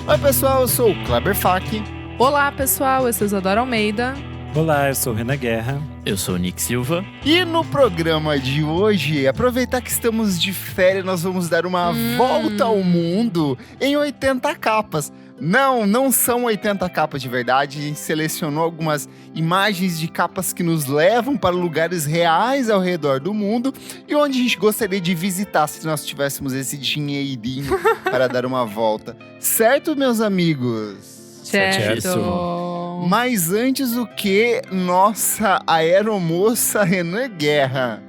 Oi pessoal, eu sou o Kleber Fak. Olá pessoal, eu sou Isadora Almeida. Olá, eu sou o Renan Guerra. Eu sou o Nick Silva. E no programa de hoje, aproveitar que estamos de férias, nós vamos dar uma volta ao mundo em 80 capas. Não são 80 capas de verdade, a gente selecionou algumas imagens de capas que nos levam para lugares reais ao redor do mundo e onde a gente gostaria de visitar se nós tivéssemos esse dinheirinho para dar uma volta. Certo, meus amigos? Certo. Mas antes o que, nossa aeromoça Renan Guerra.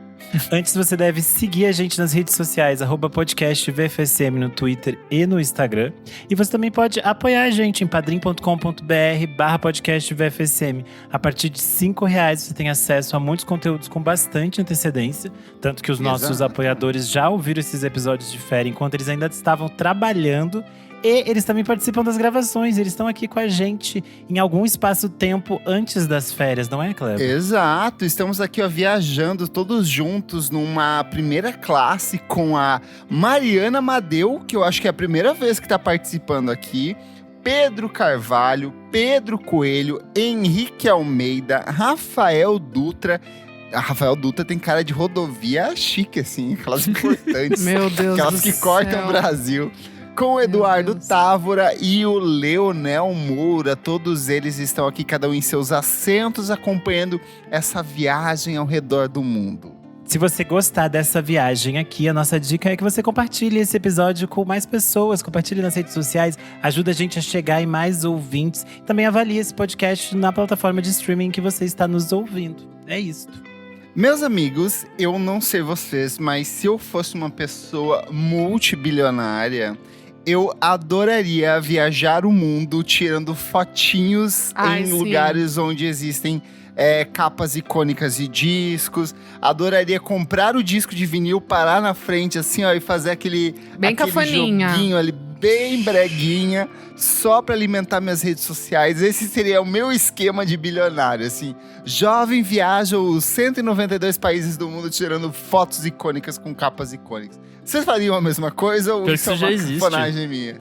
Antes você deve seguir a gente nas redes sociais, @podcastvfsm no Twitter e no Instagram. E você também pode apoiar a gente em padrim.com.br/podcastvfsm. A partir de R$5 você tem acesso a muitos conteúdos com bastante antecedência. Tanto que os nossos apoiadores já ouviram esses episódios de férias enquanto eles ainda estavam trabalhando. E eles também participam das gravações, eles estão aqui com a gente em algum espaço-tempo antes das férias, não é, Kleber? Exato, estamos aqui viajando todos juntos numa primeira classe com a Mariana Madeu, que eu acho que é a primeira vez que está participando aqui, Pedro Carvalho, Pedro Coelho, Henrique Almeida, Rafael Dutra. A Rafael Dutra tem cara de rodovia chique, assim, aquelas importantes. Meu Deus aquelas do que céu. cortam o Brasil. Com o Eduardo Távora e o Leonel Moura, todos eles estão aqui, cada um em seus assentos, acompanhando essa viagem ao redor do mundo. Se você gostar dessa viagem aqui, a nossa dica é que você compartilhe esse episódio com mais pessoas, compartilhe nas redes sociais, ajuda a gente a chegar em mais ouvintes. Também avalie esse podcast na plataforma de streaming que você está nos ouvindo. É isso. Meus amigos, eu não sei vocês, mas se eu fosse uma pessoa multibilionária, eu adoraria viajar o mundo tirando fotinhos em lugares onde existem capas icônicas de discos. Adoraria comprar o disco de vinil, parar na frente assim, ó, e fazer aquele cafoninha. Joguinho ali, bem breguinha, só para alimentar minhas redes sociais. Esse seria o meu esquema de bilionário, assim. Jovem viaja os 192 países do mundo tirando fotos icônicas com capas icônicas. Vocês fariam a mesma coisa ou isso é uma cafonagem minha?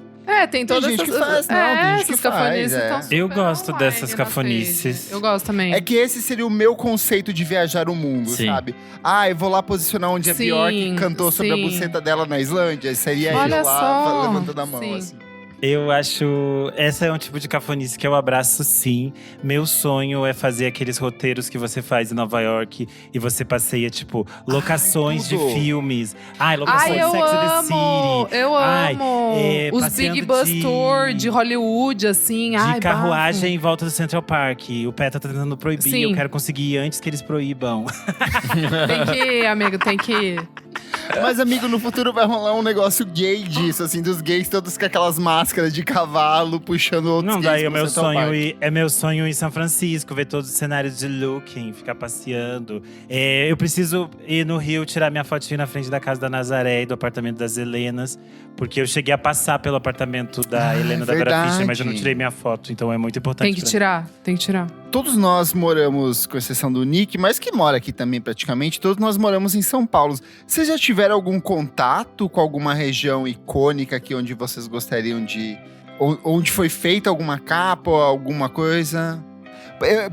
Tem todas gente essas… que faz, tem gente que faz, Eu gosto dessas cafonices. Eu gosto também. É que esse seria o meu conceito de viajar o mundo, sabe? Eu vou lá posicionar onde a Bjork cantou sobre a buceta dela na Islândia. Seria eu lá levantando a mão, assim. Eu acho… Essa é um tipo de cafonice que eu abraço, sim. Meu sonho é fazer aqueles roteiros que você faz em Nova York e você passeia, tipo, locações de filmes. Locações de Sex and the City. Eu amo! Os Big Bus Tour de Hollywood, assim. De carruagem em volta do Central Park. O PETA tá tentando proibir, Sim. eu quero conseguir ir antes que eles proíbam. Tem que ir, amigo, tem que ir. Mas, amigo, no futuro vai rolar um negócio gay disso, assim, dos gays todos com aquelas máscaras de cavalo, puxando outros gays. Não, daí é meu sonho ir em São Francisco, ver todos os cenários de Looking, ficar passeando. Eu preciso ir no Rio, tirar minha fotinha na frente da casa da Nazaré e do apartamento das Helenas, porque eu cheguei a passar pelo apartamento da Helena da Vera Fischer, mas eu não tirei minha foto, então é muito importante. Tem que tirar. Todos nós moramos, com exceção do Nick, mas que mora aqui também praticamente, todos nós moramos em São Paulo. Vocês já tiveram algum contato com alguma região icônica aqui onde vocês gostariam de… Onde foi feita alguma capa ou alguma coisa?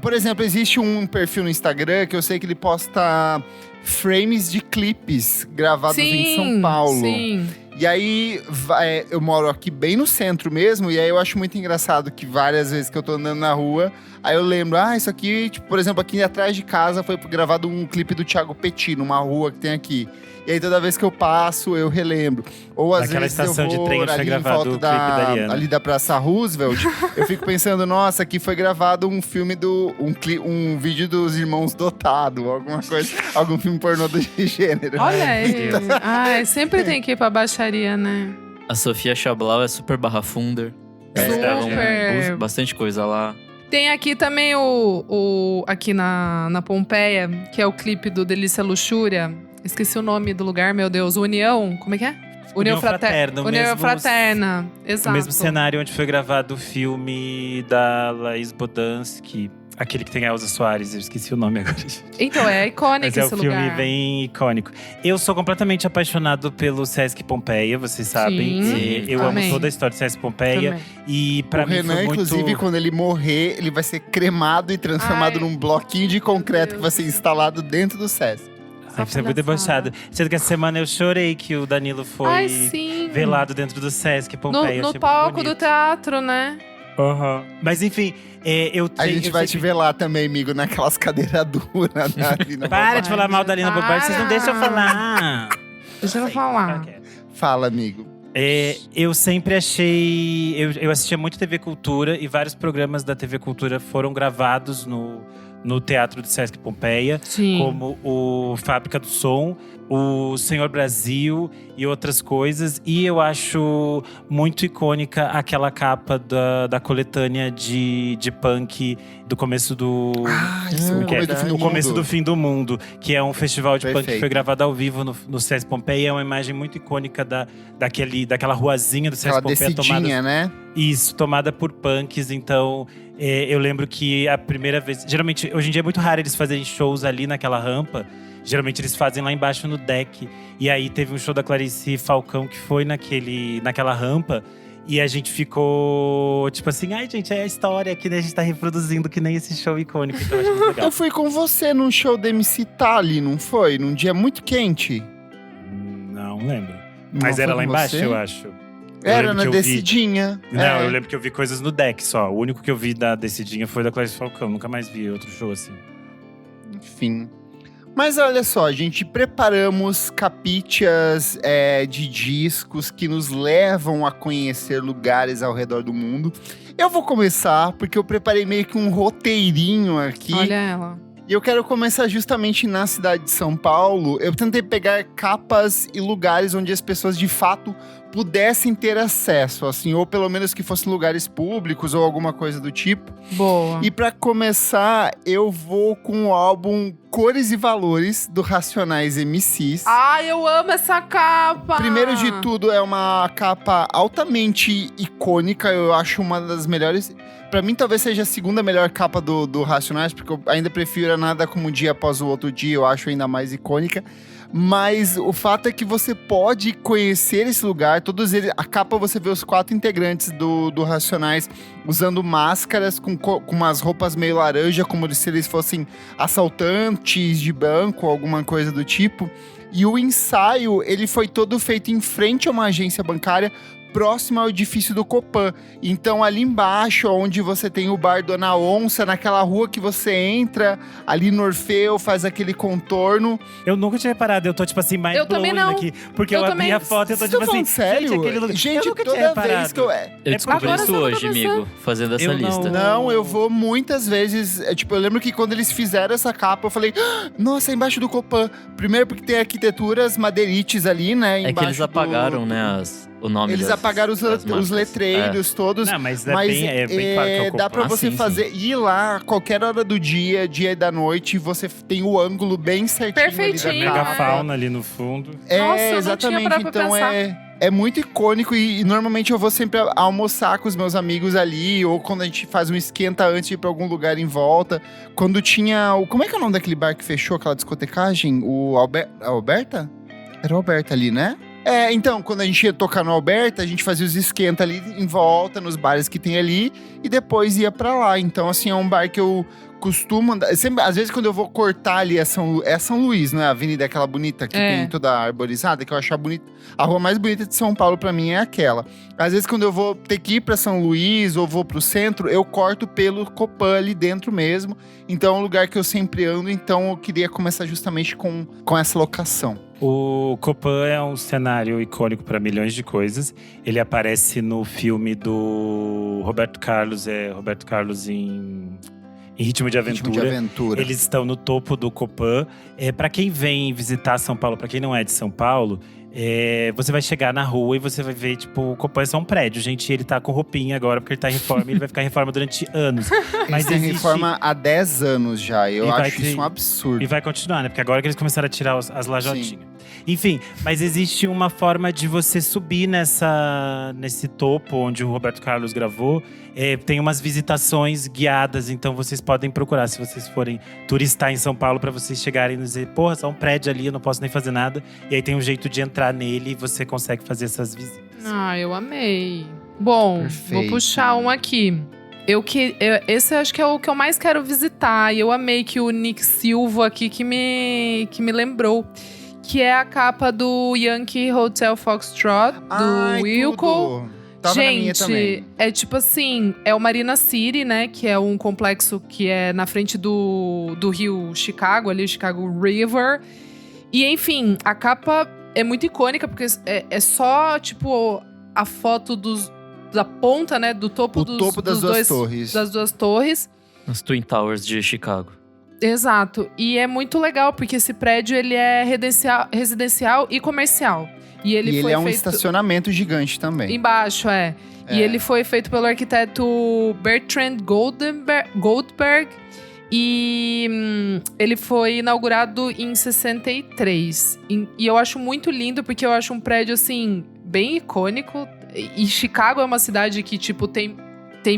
Por exemplo, existe um perfil no Instagram que eu sei que ele posta frames de clipes gravados em São Paulo. Sim. E aí, eu moro aqui bem no centro mesmo, e aí eu acho muito engraçado que várias vezes que eu tô andando na rua, aí eu lembro, isso aqui, tipo, por exemplo, aqui atrás de casa foi gravado um clipe do Thiago Petit, numa rua que tem aqui. E aí toda vez que eu passo, eu relembro. Ou às vezes estação eu vou de trem ali em volta o clipe da Ariana. ali da Praça Roosevelt, eu fico pensando, nossa, aqui foi gravado um filme um vídeo dos Irmãos Dotado, alguma coisa, algum filme pornô do gênero. Olha aí. Sempre tem que ir pra baixaria, né? A Sofia Chablau é super barra funder. Super. Bastante coisa lá. Tem aqui também aqui na Pompeia, que é o clipe do Delícia Luxúria. Esqueci o nome do lugar, meu Deus. União, como é que é? União Fraterna. União Fraterna, exato. O mesmo cenário onde foi gravado o filme da Laís Bodansky. Aquele que tem a Elza Soares, eu esqueci o nome agora. Então, é icônico Mas é um esse filme lugar. bem icônico. Eu sou completamente apaixonado pelo Sesc Pompeia, vocês sabem. Sim, E eu também. amo toda a história do Sesc Pompeia. Também. E pra O mim Renan, foi muito… inclusive, quando ele morrer, ele vai ser cremado e transformado Ai, num bloquinho de concreto Deus. que vai ser instalado dentro do SESC. Ai, você é muito palhaçada. debochado. Sendo que essa semana eu chorei que o Danilo foi Ai, sim. velado dentro do Sesc No, Pompeia. no Achei muito palco do bonito. teatro, né? Aham. Mas enfim, eu A gente vai te ver lá também, amigo, naquelas cadeiras duras. ali na Para de Ai, falar mal da Lina Bobardi, vocês não deixam eu falar. Deixa eu falar. Fala, amigo. Eu sempre achei… Eu assistia muito TV Cultura e vários programas da TV Cultura foram gravados no Teatro do Sesc Pompeia. Sim. Como o Fábrica do Som, o Senhor Brasil e outras coisas. E eu acho muito icônica aquela capa da coletânea de punk do começo do… Isso é o que é começo do fim do o começo mundo. do fim do mundo, que é um festival de punk que Perfeito. foi gravado ao vivo no Sesc Pompeia. É uma imagem muito icônica daquela ruazinha do Sesc Aquela Pompeia descidinha, né? isso, tomada por punks. Então, eu lembro que a primeira vez… Geralmente, hoje em dia é muito raro eles fazerem shows ali naquela rampa. Geralmente eles fazem lá embaixo no deck. E aí teve um show da Clarice Falcão que foi naquela rampa. E a gente ficou tipo assim, ai gente, é a história que a gente tá reproduzindo que nem esse show icônico. Então eu acho muito legal. Eu fui com você num show da MC Tali, não foi? Num dia muito quente. Não lembro. Não Mas foi era lá com embaixo, você? eu acho. Era lembro na que eu vi. descidinha. Não, É. eu lembro que eu vi coisas no deck só. O único que eu vi da Decidinha foi da Clarice Falcão. Nunca mais vi outro show assim. Enfim. Mas olha só, gente, preparamos capítulos de discos que nos levam a conhecer lugares ao redor do mundo. Eu vou começar porque eu preparei meio que um roteirinho aqui. Olha ela. E eu quero começar justamente na cidade de São Paulo. Eu tentei pegar capas e lugares onde as pessoas de fato pudessem ter acesso, assim, ou pelo menos que fossem lugares públicos ou alguma coisa do tipo. Boa. E pra começar, eu vou com o álbum Cores e Valores do Racionais MCs. Ai, eu amo essa capa! Primeiro de tudo, é uma capa altamente icônica. Eu acho uma das melhores. Pra mim, talvez seja a segunda melhor capa do Racionais, porque eu ainda prefiro a Nada Como Um Dia Após o Outro Dia. Eu acho ainda mais icônica. Mas o fato é que você pode conhecer esse lugar. Todos eles. A capa você vê os 4 integrantes do Racionais usando máscaras com umas roupas meio laranja, como se eles fossem assaltantes de banco, alguma coisa do tipo. E o ensaio, ele foi todo feito em frente a uma agência bancária próximo ao edifício do Copan. Então, ali embaixo, onde você tem o bar Dona Onça, naquela rua que você entra, ali no Orfeu, faz aquele contorno. Eu nunca tinha reparado, eu tô tipo assim, mais Eu também não. aqui. Porque Eu eu abri também. a foto e eu tô Vocês tipo estão assim, falando sério? gente, aquele lugar. Gente, eu nunca toda tinha reparado. vez que eu… Eu descobri Agora isso só hoje, pra pensar. amigo, fazendo essa Eu não- lista. Não, eu vou muitas vezes. Eu lembro que quando eles fizeram essa capa, eu falei, "Ah, nossa, é embaixo do Copan." Primeiro porque tem arquiteturas madeirites ali, né? É que embaixo eles do- apagaram, né, o nome Eles das- apagaram os das marcas. letreiros todos. Não, mas, Mas é bem claro que é o dá Copan. pra você sim, fazer, ir lá a qualquer hora do dia e da noite, você tem o ângulo bem certinho ali Perfeitinho. da Mega capa. fauna ali no fundo. É, Nossa, eu não tinha exatamente. parado pra Então pensar. é muito icônico e normalmente eu vou sempre almoçar com os meus amigos ali, ou quando a gente faz um esquenta antes de ir pra algum lugar em volta. Quando tinha como é que é o nome daquele bar que fechou, aquela discotecagem? A Alberta? Era o Alberta ali, né? Então, quando a gente ia tocar no Alberta, a gente fazia os esquenta ali em volta, nos bares que tem ali, e depois ia pra lá. Então, assim, é um bar que eu costumo andar. Sempre, às vezes, quando eu vou cortar ali, é São Luís, né? A avenida aquela bonita que tem toda arborizada, que eu acho bonita. A rua mais bonita de São Paulo, pra mim, é aquela. Às vezes, quando eu vou ter que ir pra São Luís ou vou pro centro, eu corto pelo Copan ali dentro mesmo. Então, é um lugar que eu sempre ando. Então, eu queria começar justamente com essa locação. O Copan é um cenário icônico para milhões de coisas. Ele aparece no filme do Roberto Carlos, Roberto Carlos em Ritmo de Aventura. Ritmo de Aventura. Eles estão no topo do Copan. Para quem vem visitar São Paulo, para quem não é de São Paulo, Você vai chegar na rua e você vai ver, tipo, parece um prédio. Gente, ele tá com roupinha agora, porque ele tá em reforma. Ele vai ficar em reforma durante anos. Mas tem reforma há 10 anos já. Eu acho isso um absurdo. E vai continuar, né? Porque agora que eles começaram a tirar as lajotinhas. Enfim, mas existe uma forma de você subir nesse topo onde o Roberto Carlos gravou. Tem umas visitações guiadas, então vocês podem procurar se vocês forem turistar em São Paulo, para vocês chegarem e dizer, porra, só um prédio ali, eu não posso nem fazer nada. E aí tem um jeito de entrar nele e você consegue fazer essas visitas. Ah, eu amei. Bom, Perfeito. Vou puxar um aqui. Esse eu acho que é o que eu mais quero visitar. E eu amei que o Nick Silva aqui que me lembrou. Que é a capa do Yankee Hotel Foxtrot, do Wilco. Tudo. Tava na minha também. É tipo assim, é o Marina City, né? Que é um complexo que é na frente do rio Chicago, ali o Chicago River. E enfim, a capa é muito icônica, porque é só, tipo, a foto da ponta, né? Do topo das duas torres. Das duas torres. As Twin Towers de Chicago. Exato. E é muito legal, porque esse prédio ele é residencial e comercial. E ele é um estacionamento gigante também. Embaixo, E ele foi feito pelo arquiteto Bertrand Goldberg. E ele foi inaugurado em 63. E eu acho muito lindo, porque eu acho um prédio, assim, bem icônico. E Chicago é uma cidade que, tipo, tem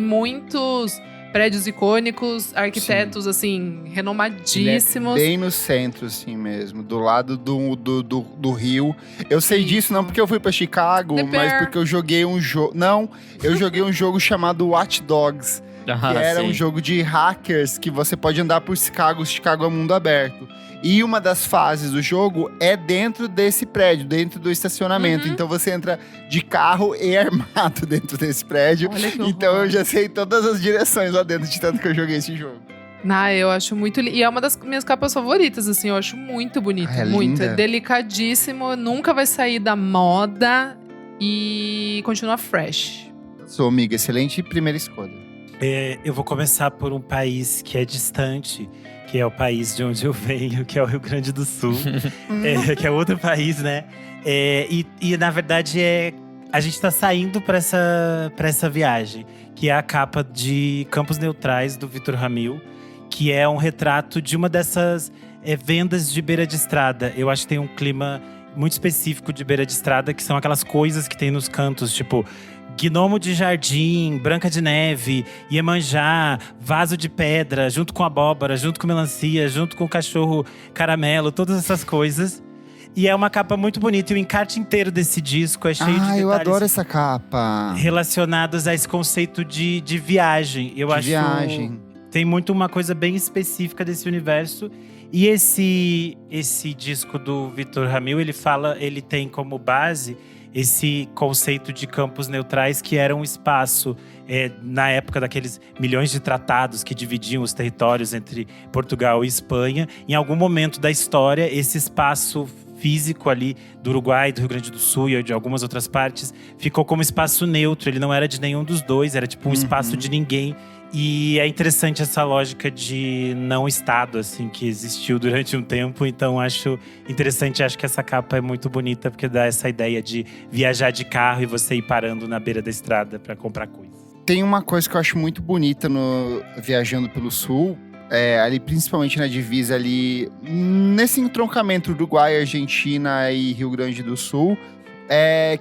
muitos prédios icônicos, arquitetos, assim, renomadíssimos. Ele é bem no centro, assim mesmo, do lado do rio. Eu sei disso não porque eu fui pra Chicago, mas porque eu joguei um jogo. Não, eu joguei um jogo chamado Watch Dogs, que era um jogo de hackers que você pode andar por Chicago é mundo aberto. E uma das fases do jogo é dentro desse prédio, dentro do estacionamento. Então você entra de carro e armado dentro desse prédio. Olha que então horror. eu já sei todas as direções lá dentro, de tanto que eu joguei esse jogo. Eu acho muito lindo. E é uma das minhas capas favoritas, assim. Eu acho muito bonito, muito. Linda. É delicadíssimo, nunca vai sair da moda e continua fresh. Sou amiga, excelente primeira escolha. Eu vou começar por um país que é distante, que é o país de onde eu venho, que é o Rio Grande do Sul. Que é outro país, né? E na verdade, a gente tá saindo pra essa viagem, que é a capa de Campos Neutrais, do Vitor Ramil, que é um retrato de uma dessas vendas de beira de estrada. Eu acho que tem um clima muito específico de beira de estrada, que são aquelas coisas que tem nos cantos, tipo gnomo de jardim, branca de neve, iemanjá, vaso de pedra, junto com abóbora, junto com melancia, junto com cachorro caramelo, todas essas coisas. E é uma capa muito bonita. E o encarte inteiro desse disco é cheio de detalhes. Eu adoro essa capa. Relacionados a esse conceito de viagem. Eu acho viagem. Tem muito uma coisa bem específica desse universo. E esse disco do Vitor Ramil, ele tem como base esse conceito de campos neutrais, que era um espaço, na época daqueles milhões de tratados que dividiam os territórios entre Portugal e Espanha. Em algum momento da história, esse espaço físico ali do Uruguai, do Rio Grande do Sul e de algumas outras partes, ficou como espaço neutro. Ele não era de nenhum dos dois, era tipo um espaço de ninguém. E é interessante essa lógica de não estado, assim, que existiu durante um tempo. Então acho interessante, acho que essa capa é muito bonita, porque dá essa ideia de viajar de carro e você ir parando na beira da estrada para comprar coisas. Tem uma coisa que eu acho muito bonita no Viajando pelo Sul, ali principalmente na divisa ali, nesse entroncamento Uruguai, Argentina e Rio Grande do Sul,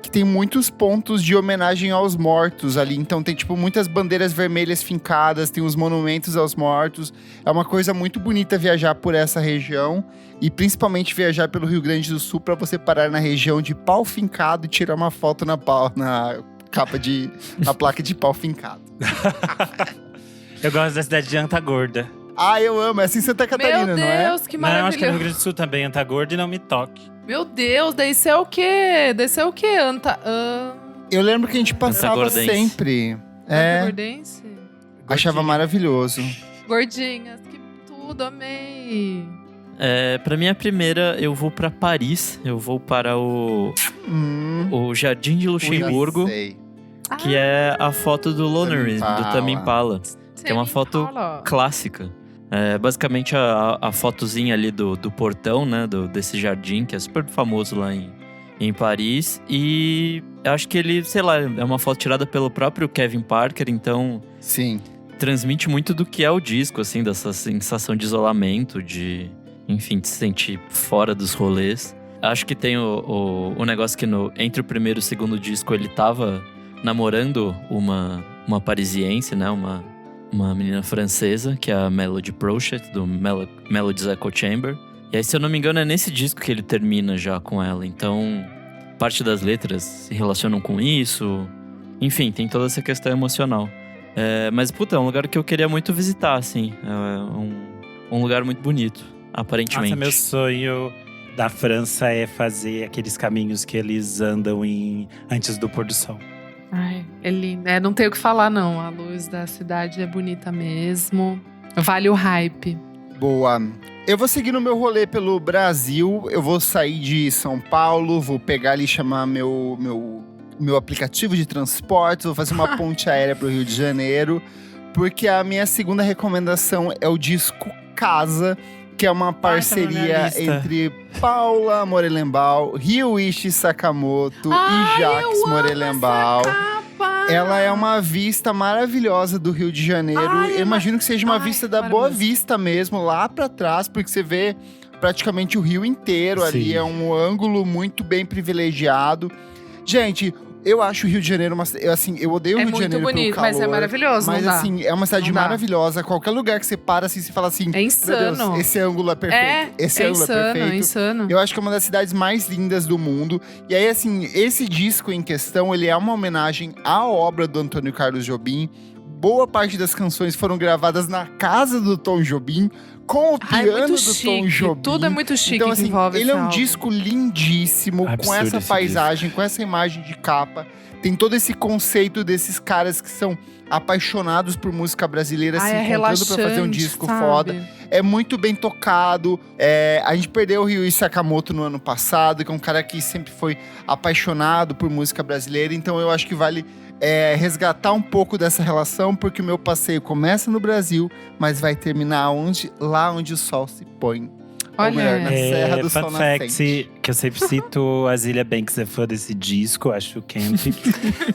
que tem muitos pontos de homenagem aos mortos ali. Então tem, tipo, muitas bandeiras vermelhas fincadas, tem os monumentos aos mortos. É uma coisa muito bonita viajar por essa região. E principalmente viajar pelo Rio Grande do Sul para você parar na região de Pau Fincado e tirar uma foto na placa de pau fincado. Eu gosto da cidade de Antagorda. Eu amo. É assim em Santa Catarina, Meu não é? Deus, que Não, eu acho que é no Rio maravilhoso. Grande do Sul também, Antagorda, e Não Me Toque. Meu Deus, daí isso é o quê? Eu lembro que a gente passava Antagordense. sempre. Antagordense? Achava maravilhoso. Gordinhas, que tudo, amei. Pra minha primeira, eu vou pra Paris. Eu vou para o Jardim de Luxemburgo, Já sei. que é a foto do Lonery, do Tame Impala. Que é uma foto clássica. Basicamente a fotozinha ali do portão, né, desse jardim, que é super famoso lá em em Paris. E eu acho que ele, sei lá, é uma foto tirada pelo próprio Kevin Parker, então Sim. transmite muito do que é o disco, assim, dessa sensação de isolamento, enfim, de se sentir fora dos rolês. Acho que tem o negócio que entre o primeiro e o segundo disco ele tava namorando uma parisiense, né? Uma menina francesa, que é a Melody Prochet, do Melody's Echo Chamber. E aí, se eu não me engano, é nesse disco que ele termina já com ela. Então, parte das letras se relacionam com isso. Enfim, tem toda essa questão emocional. Mas, puta, é um lugar que eu queria muito visitar, assim. É um lugar muito bonito, aparentemente. Nossa, meu sonho da França é fazer aqueles caminhos que eles andam antes do pôr do sol. Ai, é lindo. Não tem o que falar, não. A luz da cidade é bonita mesmo. Vale o hype. Boa. Eu vou seguir no meu rolê pelo Brasil. Eu vou sair de São Paulo, vou pegar ali e chamar meu aplicativo de transportes, vou fazer uma ponte aérea pro Rio de Janeiro, porque a minha segunda recomendação é o disco Casa, que é uma parceria entre Paula Morelenbaum, Ryuichi Sakamoto e Jacques Morelenbaum. Ela é uma vista maravilhosa do Rio de Janeiro. Eu imagino que seja uma vista da Boa Vista mesmo, lá pra trás, porque você vê praticamente o Rio inteiro ali. É um ângulo muito bem privilegiado. Gente, eu acho o Rio de Janeiro eu odeio o Rio de Janeiro pelo calor. Mas é maravilhoso, mas não dá. assim, é uma cidade maravilhosa. Qualquer lugar que você para, assim, você fala assim… É insano. Meu Deus, esse ângulo é perfeito. Esse ângulo é perfeito. É insano. Eu acho que é uma das cidades mais lindas do mundo. E aí, assim, esse disco em questão, ele é uma homenagem à obra do Antônio Carlos Jobim. Boa parte das canções foram gravadas na casa do Tom Jobim, com o piano do Tom Jobim. Tudo é muito chique. Então, assim, que envolve ele é um álbum. disco lindíssimo, com essa paisagem, com essa imagem de capa. Tem todo esse conceito desses caras que são apaixonados por música brasileira, se encontrando pra fazer um disco foda. É muito bem tocado. A gente perdeu o Ryuichi Sakamoto no ano passado, que é um cara que sempre foi apaixonado por música brasileira. Então eu acho que vale resgatar um pouco dessa relação, porque o meu passeio começa no Brasil, mas vai terminar lá onde o sol se põe. Ou melhor, na Serra do Sol Nascente. Que eu sempre cito, a Zilia Banks é fã desse disco, acho camp.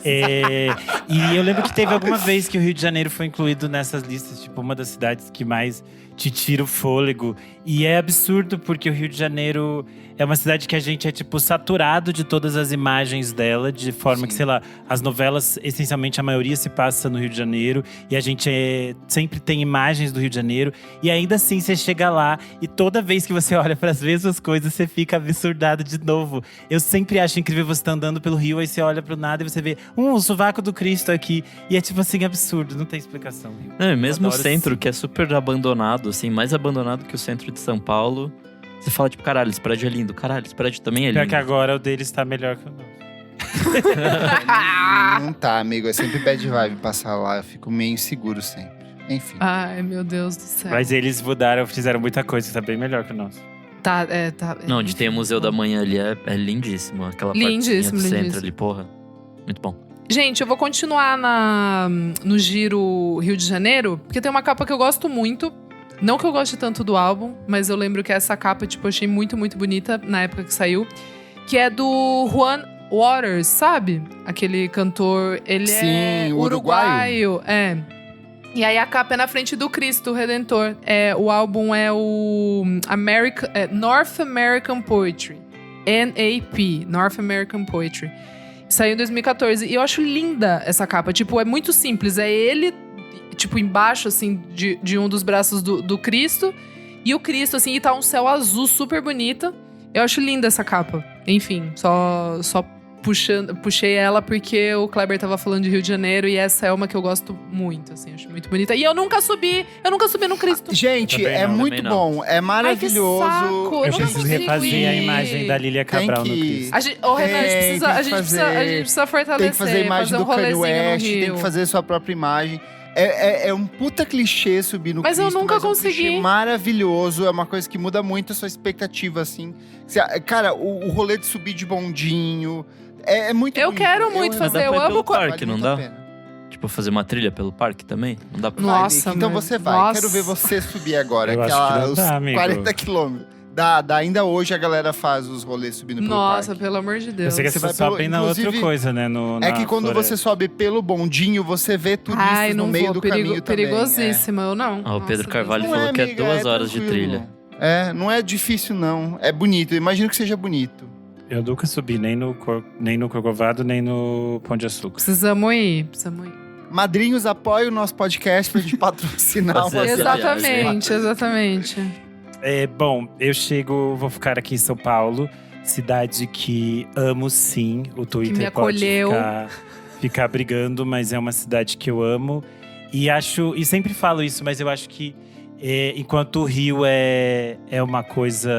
E eu lembro que teve alguma vez que o Rio de Janeiro foi incluído nessas listas, tipo, uma das cidades que mais te tira o fôlego. E é absurdo, porque o Rio de Janeiro é uma cidade que a gente é, tipo, saturado de todas as imagens dela, de forma que, sei lá, as novelas, essencialmente, a maioria se passa no Rio de Janeiro. E a gente sempre tem imagens do Rio de Janeiro. E ainda assim, você chega lá e toda vez que você olha para as mesmas coisas, você fica absurdado de novo. Eu sempre acho incrível você estar andando pelo Rio, aí você olha pro nada e você vê o sovaco do Cristo aqui. E é tipo assim, absurdo, não tem explicação. Não, e mesmo o centro, que é super abandonado, assim, mais abandonado que o centro de São Paulo. Você fala, tipo, caralho, esse prédio é lindo. Caralho, esse prédio também é lindo. Pior que agora o deles tá melhor que o nosso. Não tá, amigo. É sempre bad vibe passar lá. Eu fico meio inseguro sempre. Enfim. Ai, meu Deus do céu. Mas eles mudaram, fizeram muita coisa que tá bem melhor que o nosso. Tá. Não, onde tem o Museu da Manhã ali é lindíssimo. Aquela partezinha do centro ali, porra. Muito bom. Gente, eu vou continuar no Giro Rio de Janeiro, porque tem uma capa que eu gosto muito. Não que eu goste tanto do álbum, mas eu lembro que essa capa, tipo, eu achei muito, muito bonita na época que saiu. Que é do Juan Waters, sabe? Aquele cantor, ele é uruguaio. E aí a capa é na frente do Cristo Redentor. O álbum é o North American Poetry. NAP, North American Poetry. Saiu em 2014. E eu acho linda essa capa. Tipo, é muito simples. É ele, tipo, embaixo, assim, de um dos braços do Cristo. E o Cristo, assim, e tá um céu azul super bonito. Eu acho linda essa capa. Enfim, só puxei ela porque o Kleber tava falando de Rio de Janeiro. E essa é uma que eu gosto muito, assim. Acho muito bonita. E eu nunca subi no Cristo. Gente, é muito bom. É maravilhoso. Ai, que saco. Eu preciso refazer a imagem da Lilia Cabral no Cristo. Renan, a gente precisa fortalecer. Tem que fazer a imagem do Kanye West, tem que fazer sua própria imagem. É um puta clichê subir no Cristo, mas eu nunca consegui. É um clichê maravilhoso, é uma coisa que muda muito a sua expectativa, assim. Cara, o rolê de subir de bondinho é muito bonito. Quero muito fazer, eu amo o parque, não dá? Tipo, fazer uma trilha pelo parque também? Não dá pra Nossa, então você vai. Quero ver você subir agora, os 40 quilômetros. Ainda hoje a galera faz os rolês subindo pelo Nossa, parque. pelo amor de Deus. Eu sei que Você você vai sobe pelo- na outra inclusive, coisa, né? É que quando você sobe pelo bondinho, você vê turistas Ai, não no meio vou. do caminho também. Perigosíssima, eu não. Ó, o Pedro Nossa, Carvalho Deus. falou Não que é amiga, 2 horas de tranquilo. trilha. Não é difícil não. É bonito, eu imagino que seja bonito. Eu nunca subi nem no Corcovado, nem no Pão de Açúcar. Precisamos ir. Madrinhos, apoiem o nosso podcast pra gente patrocinar Fazer uma essa viagem. Exatamente. Bom, vou ficar aqui em São Paulo, cidade que amo sim. O Twitter me pode acolheu. ficar brigando, mas é uma cidade que eu amo. E sempre falo isso, mas eu acho que enquanto o Rio é uma coisa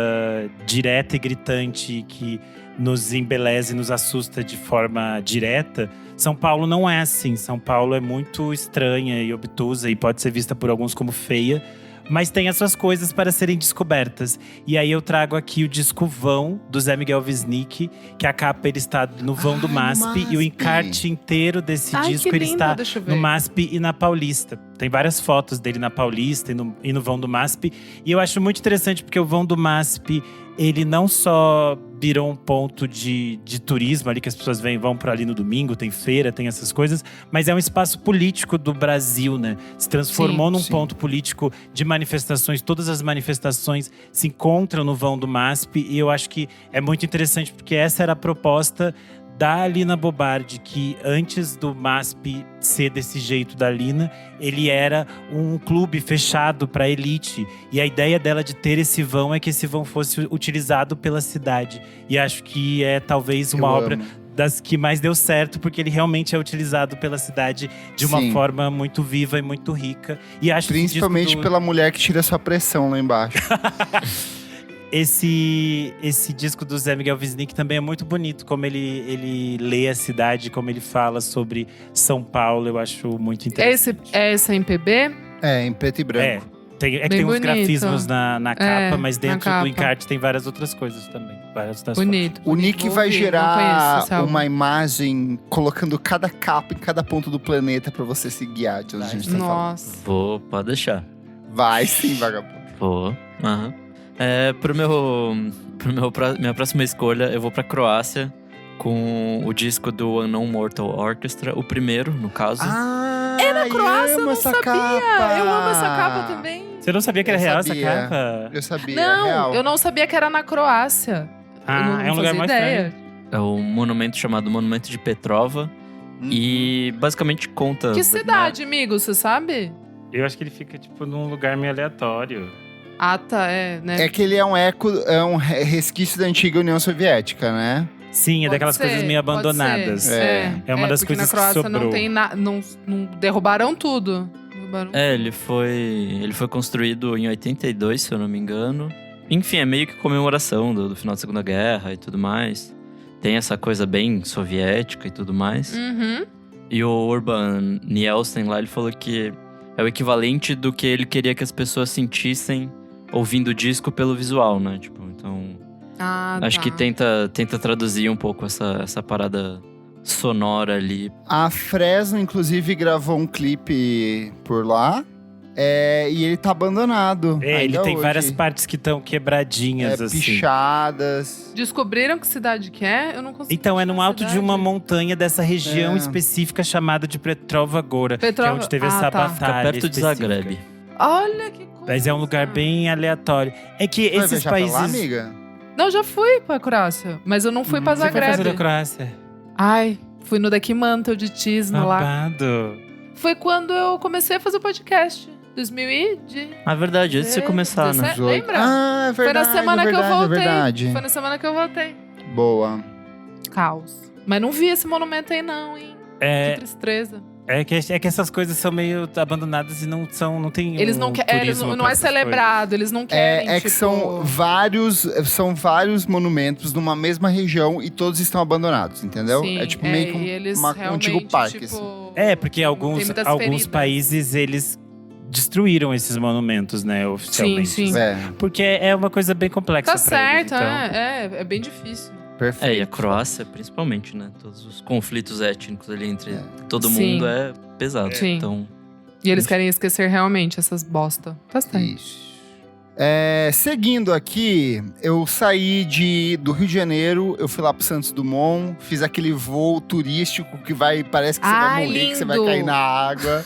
direta e gritante que nos embeleza e nos assusta de forma direta, São Paulo não é assim. São Paulo é muito estranha e obtusa e pode ser vista por alguns como feia, mas tem as suas coisas para serem descobertas. E aí eu trago aqui o disco Vão, do Zé Miguel Wisnik, que a capa ele está no vão do no MASP, e o MASP. encarte inteiro desse Ai, disco que ele lindo, está deixa eu ver. no MASP e na Paulista. Tem várias fotos dele na Paulista e no vão do MASP. E eu acho muito interessante porque o vão do MASP, ele não só virou um ponto de turismo ali, que as pessoas vão para ali no domingo, tem feira, tem essas coisas, mas é um espaço político do Brasil, né? Se transformou num sim. ponto político de manifestações. Todas as manifestações se encontram no vão do MASP, e eu acho que é muito interessante porque essa era a proposta da Lina Bobardi, que antes do MASP ser desse jeito da Lina, ele era um clube fechado para elite. E a ideia dela de ter esse vão é que esse vão fosse utilizado pela cidade. E acho que é talvez uma Eu obra amo. das que mais deu certo, porque ele realmente é utilizado pela cidade de uma Sim. forma muito viva e muito rica. E acho Principalmente que pela mulher que tira sua pressão lá embaixo. Esse disco do Zé Miguel Wisnik também é muito bonito, como ele lê a cidade, como ele fala sobre São Paulo, eu acho muito interessante. Esse MPB? Em preto e branco. Tem Bem uns bonito. grafismos na capa, mas na dentro capa. do encarte tem várias outras coisas também. Várias outras Bonito. O Nick Vou vai ouvir, não gerar conheço esse álbum. uma imagem colocando cada capa em cada ponto do planeta pra você se guiar de onde a gente tá falando. Nossa. Pode deixar. Vai sim, vagabundo. Vou. Aham. Minha próxima escolha, eu vou pra Croácia com o disco do Unknown Mortal Orchestra, o primeiro, no caso. É na Croácia, eu amo não essa sabia. capa. Eu amo essa capa também. Você não sabia que era Eu real sabia. essa capa? Eu sabia, Não, real. eu não sabia que era na Croácia. Eu não É um lugar fazia mais ideia. estranho. É o monumento chamado Monumento de Petrova. E basicamente conta… Que cidade, amigo? Você sabe? Eu acho que ele fica, tipo, num lugar meio aleatório. Ah, tá, né? É que ele é um resquício da antiga União Soviética, né? Sim, é Pode daquelas ser, coisas meio pode abandonadas. ser. É uma das porque coisas na Croácia que sobrou. não tem não derrubaram tudo. ele foi construído em 82, se eu não me engano. Enfim, é meio que comemoração do final da Segunda Guerra e tudo mais. Tem essa coisa bem soviética e tudo mais. Uhum. E o Urban Nielsen lá, ele falou que é o equivalente do que ele queria que as pessoas sentissem ouvindo o disco pelo visual, né? Tipo, então… acho que tenta traduzir um pouco essa parada sonora ali. A Fresno, inclusive, gravou um clipe por lá. E ele tá abandonado. Ele ainda tem hoje. várias partes que estão quebradinhas, assim. Pichadas. Descobriram que cidade que é? Eu não consigo. Então, é achar no a alto de cidade. uma montanha dessa região É. específica chamada de Petrova Gora, que é Petrova- onde teve Ah, essa tá. batalha Fica perto de específica. Zagreb. Olha que coisa. Mas é um lugar bem aleatório. É que Vai esses viajar pra países… lá, amiga? Não, já fui pra Croácia, mas eu não fui pra Você foi fazer Zagreb. da Croácia? Ai, fui no Dequimantel de Tisno lá. Babado. Foi quando eu comecei a fazer o podcast. 2000 Ah, verdade, antes de você começar, né? 17, lembra? Ah, é verdade. Foi na semana que eu voltei. É verdade. Foi na semana que eu voltei. Boa. Caos. Mas não vi esse monumento aí não, hein? Que tristeza. É que essas coisas são meio abandonadas e não tem Eles não querem, turismo não pra é essas celebrado, eles não querem, É tipo… que são vários monumentos numa mesma região e todos estão abandonados, entendeu? Sim, é tipo meio e eles que um antigo realmente, parque. tipo, assim. É, porque tem alguns muitas feridas. países, eles destruíram esses monumentos, né, oficialmente. sim. Porque é uma coisa bem complexa Tá pra eles, certo, então. é bem difícil. Perfeito. E a Croácia, principalmente, né? Todos os conflitos étnicos ali entre todo Sim. mundo é pesado. Sim. Então, E eles querem esquecer realmente essas bosta. Tá certo. Isso. Seguindo aqui, eu saí do Rio de Janeiro, eu fui lá pro Santos Dumont, fiz aquele voo turístico que parece que você vai morrer, que você vai cair na água.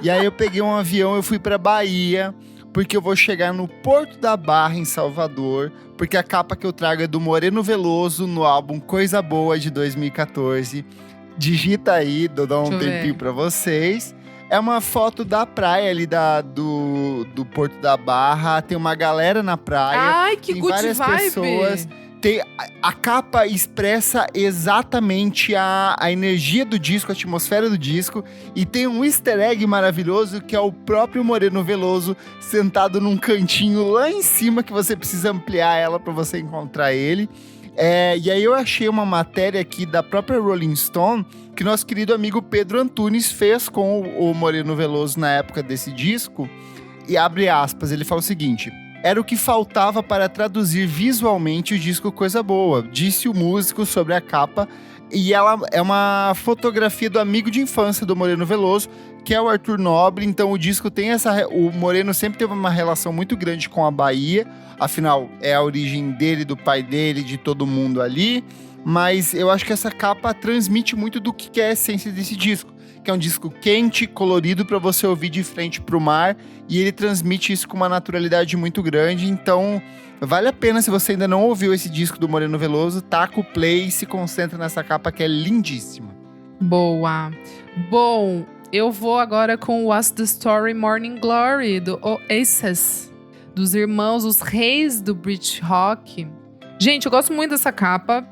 E aí eu peguei um avião, eu fui pra Bahia, porque eu vou chegar no Porto da Barra, em Salvador, porque a capa que eu trago é do Moreno Veloso, no álbum Coisa Boa, de 2014. Digita aí, dou um tempinho pra vocês. É uma foto da praia ali do Porto da Barra. Tem uma galera na praia. Ai, que tem good várias vibe. pessoas. A capa expressa exatamente a energia do disco, a atmosfera do disco. E tem um easter egg maravilhoso, que é o próprio Moreno Veloso sentado num cantinho lá em cima, que você precisa ampliar ela para você encontrar ele. E aí eu achei uma matéria aqui da própria Rolling Stone, que nosso querido amigo Pedro Antunes fez com o Moreno Veloso na época desse disco. E abre aspas, ele fala o seguinte: era o que faltava para traduzir visualmente o disco Coisa Boa, disse o músico sobre a capa. E ela é uma fotografia do amigo de infância do Moreno Veloso, que é o Arthur Nobre. Então o disco tem o Moreno sempre teve uma relação muito grande com a Bahia. Afinal, é a origem dele, do pai dele, de todo mundo ali. Mas eu acho que essa capa transmite muito do que é a essência desse disco. Que é um disco quente, colorido, para você ouvir de frente pro mar. E ele transmite isso com uma naturalidade muito grande. Então, vale a pena, se você ainda não ouviu esse disco do Moreno Veloso, taca o play e se concentra nessa capa que é lindíssima. Boa. Bom, eu vou agora com What's the Story Morning Glory, do Oasis. Dos irmãos, os reis do British Rock. Gente, eu gosto muito dessa capa.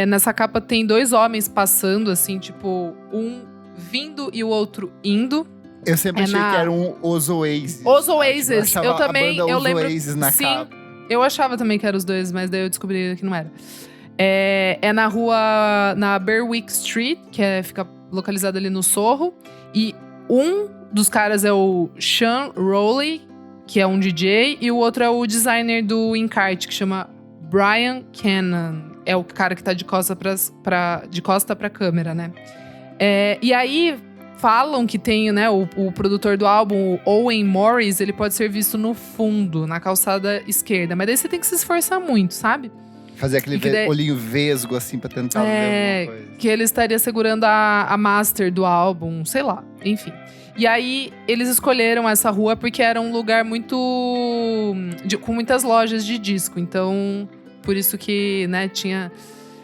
Nessa capa tem dois homens passando, assim, tipo, um vindo e o outro indo. Eu sempre achei que eram os Oasis. Os Oasis. Eu também, eu lembro. Oasis na sim, capa. eu achava também que eram os dois, mas daí eu descobri que não era. É na rua, na Berwick Street, que fica localizada ali no Sorro. E um dos caras é o Sean Rowley, que é um DJ, e o outro é o designer do Encarte, que chama Brian Cannon. É o cara que tá de costa pra câmera, né? E aí, falam que tem, né, o produtor do álbum, o Owen Morris, ele pode ser visto no fundo, na calçada esquerda. Mas daí você tem que se esforçar muito, sabe? Fazer aquele olhinho vesgo, assim, pra tentar ver alguma coisa. Que ele estaria segurando a master do álbum, sei lá, enfim. E aí, eles escolheram essa rua porque era um lugar muito... com muitas lojas de disco. Então, por isso que, né,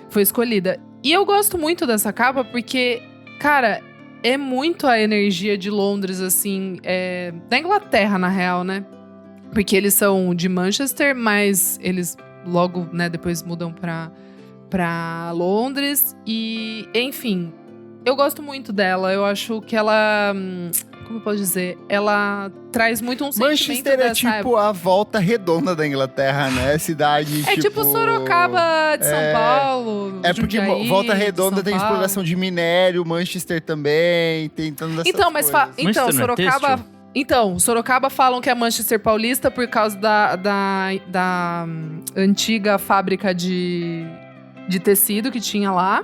foi escolhida. E eu gosto muito dessa capa porque, cara, é muito a energia de Londres, assim, da Inglaterra, na real, né? Porque eles são de Manchester, mas eles logo, né, depois mudam pra Londres. E, enfim, eu gosto muito dela. Eu acho que ela... como eu posso dizer? Ela traz muito um sentimento Manchester dessa é tipo época. a volta redonda da Inglaterra, né? Cidade, tipo Sorocaba de São Paulo. Porque Jundiaí, Volta Redonda São tem Paulo. exploração de minério, Manchester também, tem tantas Então, mas Manchester não é Sorocaba... têxtil? Então, Sorocaba falam que é Manchester paulista por causa da antiga fábrica de tecido que tinha lá.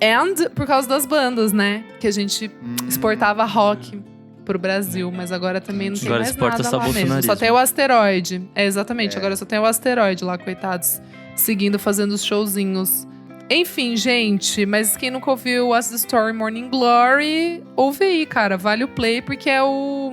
E por causa das bandas, né? Que a gente exportava rock pro Brasil, mas agora também não tem Agora mais exporta nada lá mesmo. bolsonarismo. Só tem o Asteroide. Exatamente, agora só tem o Asteroide lá, coitados. Seguindo, fazendo os showzinhos. Enfim, gente, mas quem nunca ouviu What's the Story Morning Glory, ouve aí, cara. Vale o play, porque é o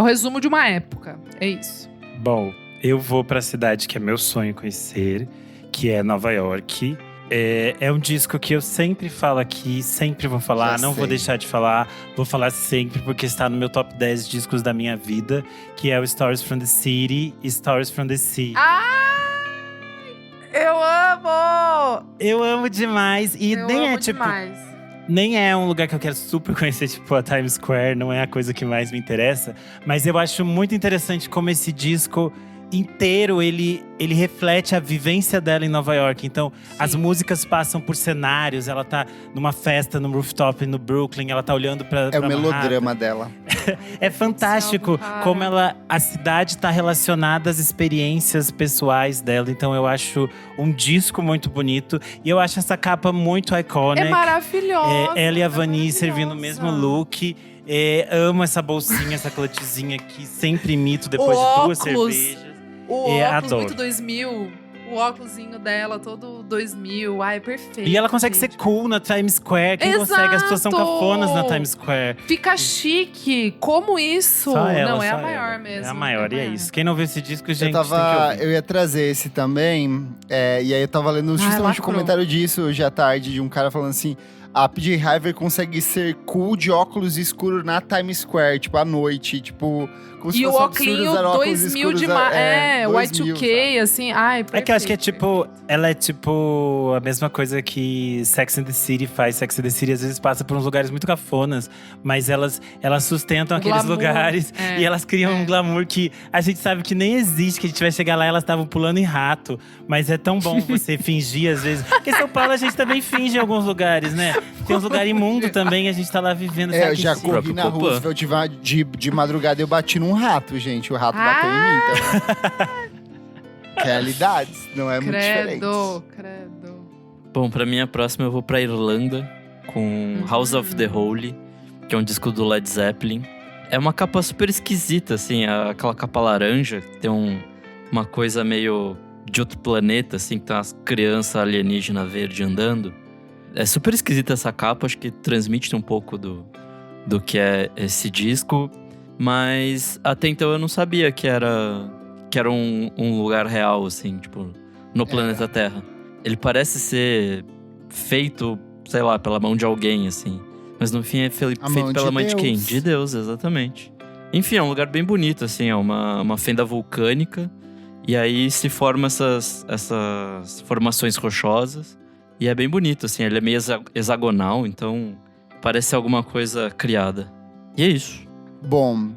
resumo de uma época. É isso. Bom, eu vou pra cidade que é meu sonho conhecer, que é Nova York. É um disco que eu sempre falo aqui, sempre vou falar, não vou deixar de falar. Vou falar sempre, porque está no meu top 10 discos da minha vida, que é o Stories from the City e Stories from the Sea. Eu amo! Eu amo demais. E Eu nem amo é tipo. demais. Nem é um lugar que eu quero super conhecer, tipo a Times Square, não é a coisa que mais me interessa. Mas eu acho muito interessante como esse disco inteiro, ele reflete a vivência dela em Nova York. Então, as músicas passam por cenários. Ela tá numa festa no rooftop no Brooklyn, ela tá olhando pra É o Manhattan. melodrama dela. É fantástico como a cidade tá relacionada às experiências pessoais dela. Então, eu acho um disco muito bonito. E eu acho essa capa muito iconic. É maravilhosa. Ela e a Vani servindo o mesmo look. Amo essa bolsinha, essa clutchzinha que sempre imito depois de 2 cervejas. O E óculos adoro. muito 2000. O óculosinho dela, todo 2000. Ai, perfeito. E ela consegue gente. ser cool na Times Square. Quem consegue? As pessoas são Exato! cafonas na Times Square. Fica chique. Como isso? Só ela, Não, é só a maior ela. mesmo. É a maior, e é isso. Quem não viu esse disco, gente, Eu tem que ouvir. eu ia trazer esse também, e aí eu tava lendo justamente o lacrou. comentário disso hoje à tarde, de um cara falando assim, a PJ Harvey consegue ser cool de óculos escuros na Times Square, tipo, à noite, tipo, como se E o fosse um absurdo óculinho usar óculos 2000 escuros, demais. É, 2000, Y2K, assim. Ai, perfeito. É que eu acho que é tipo… Ela é tipo a mesma coisa que Sex and the City faz. Sex and the City às vezes passa por uns lugares muito cafonas, mas elas sustentam O aqueles glamour, lugares. é, E elas criam é. um glamour que a gente sabe que nem existe, que a gente vai chegar lá e elas estavam pulando em rato. Mas é tão bom você fingir às vezes. Porque em São Paulo a gente também finge em alguns lugares, né? Tem uns lugares imundos também, a gente tá lá vivendo. Eu já sacrifício. corri na Próprio Roosevelt de madrugada eu bati num rato, gente. O rato bateu em mim, então. Realidades, não é muito diferente. Credo. Bom, pra minha próxima eu vou pra Irlanda com House of the Holy, que é um disco do Led Zeppelin. É uma capa super esquisita, assim, aquela capa laranja, que tem uma coisa meio de outro planeta, assim, que tem umas crianças alienígenas verde andando. É super esquisita essa capa, acho que transmite um pouco do que é esse disco, mas até então eu não sabia que era um lugar real, assim, tipo, no planeta Terra. Ele parece ser feito, sei lá, pela mão de alguém, assim. Mas no fim é feito pela mão de quem? De Deus, exatamente. Enfim, é um lugar bem bonito, assim, é uma fenda vulcânica. E aí se formam essas formações rochosas. E é bem bonito, assim, ele é meio hexagonal, então parece alguma coisa criada. E é isso. Bom,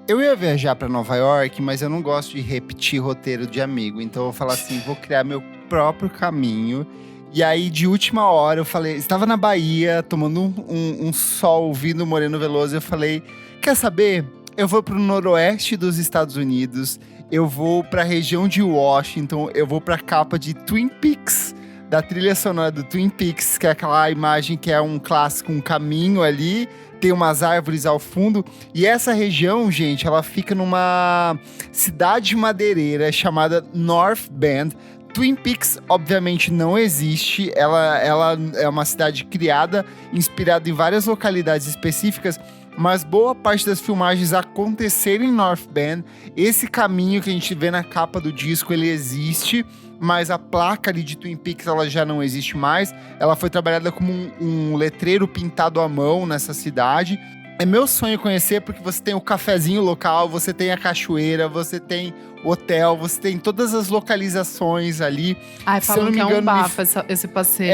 eu ia viajar pra Nova York, mas eu não gosto de repetir roteiro de amigo. Então eu vou falar assim, vou criar meu próprio caminho. E aí, de última hora, eu falei… Estava na Bahia, tomando um sol, ouvindo Moreno Veloso. Eu falei, quer saber? Eu vou pro noroeste dos Estados Unidos. Eu vou pra região de Washington. Eu vou pra capa de Twin Peaks, da trilha sonora do Twin Peaks, que é aquela imagem que é um clássico, um caminho ali. Tem umas árvores ao fundo. E essa região, gente, ela fica numa cidade madeireira chamada North Bend. Twin Peaks, obviamente, não existe. Ela é uma cidade criada, inspirada em várias localidades específicas, mas boa parte das filmagens aconteceram em North Bend. Esse caminho que a gente vê na capa do disco, ele existe, mas a placa ali de Twin Peaks, ela já não existe mais. Ela foi trabalhada como um letreiro pintado à mão nessa cidade. É meu sonho conhecer, porque você tem o cafezinho local, você tem a cachoeira, você tem o hotel, você tem todas as localizações ali. Ai, Se eu falam não me que é um engano, bafo esse passeio.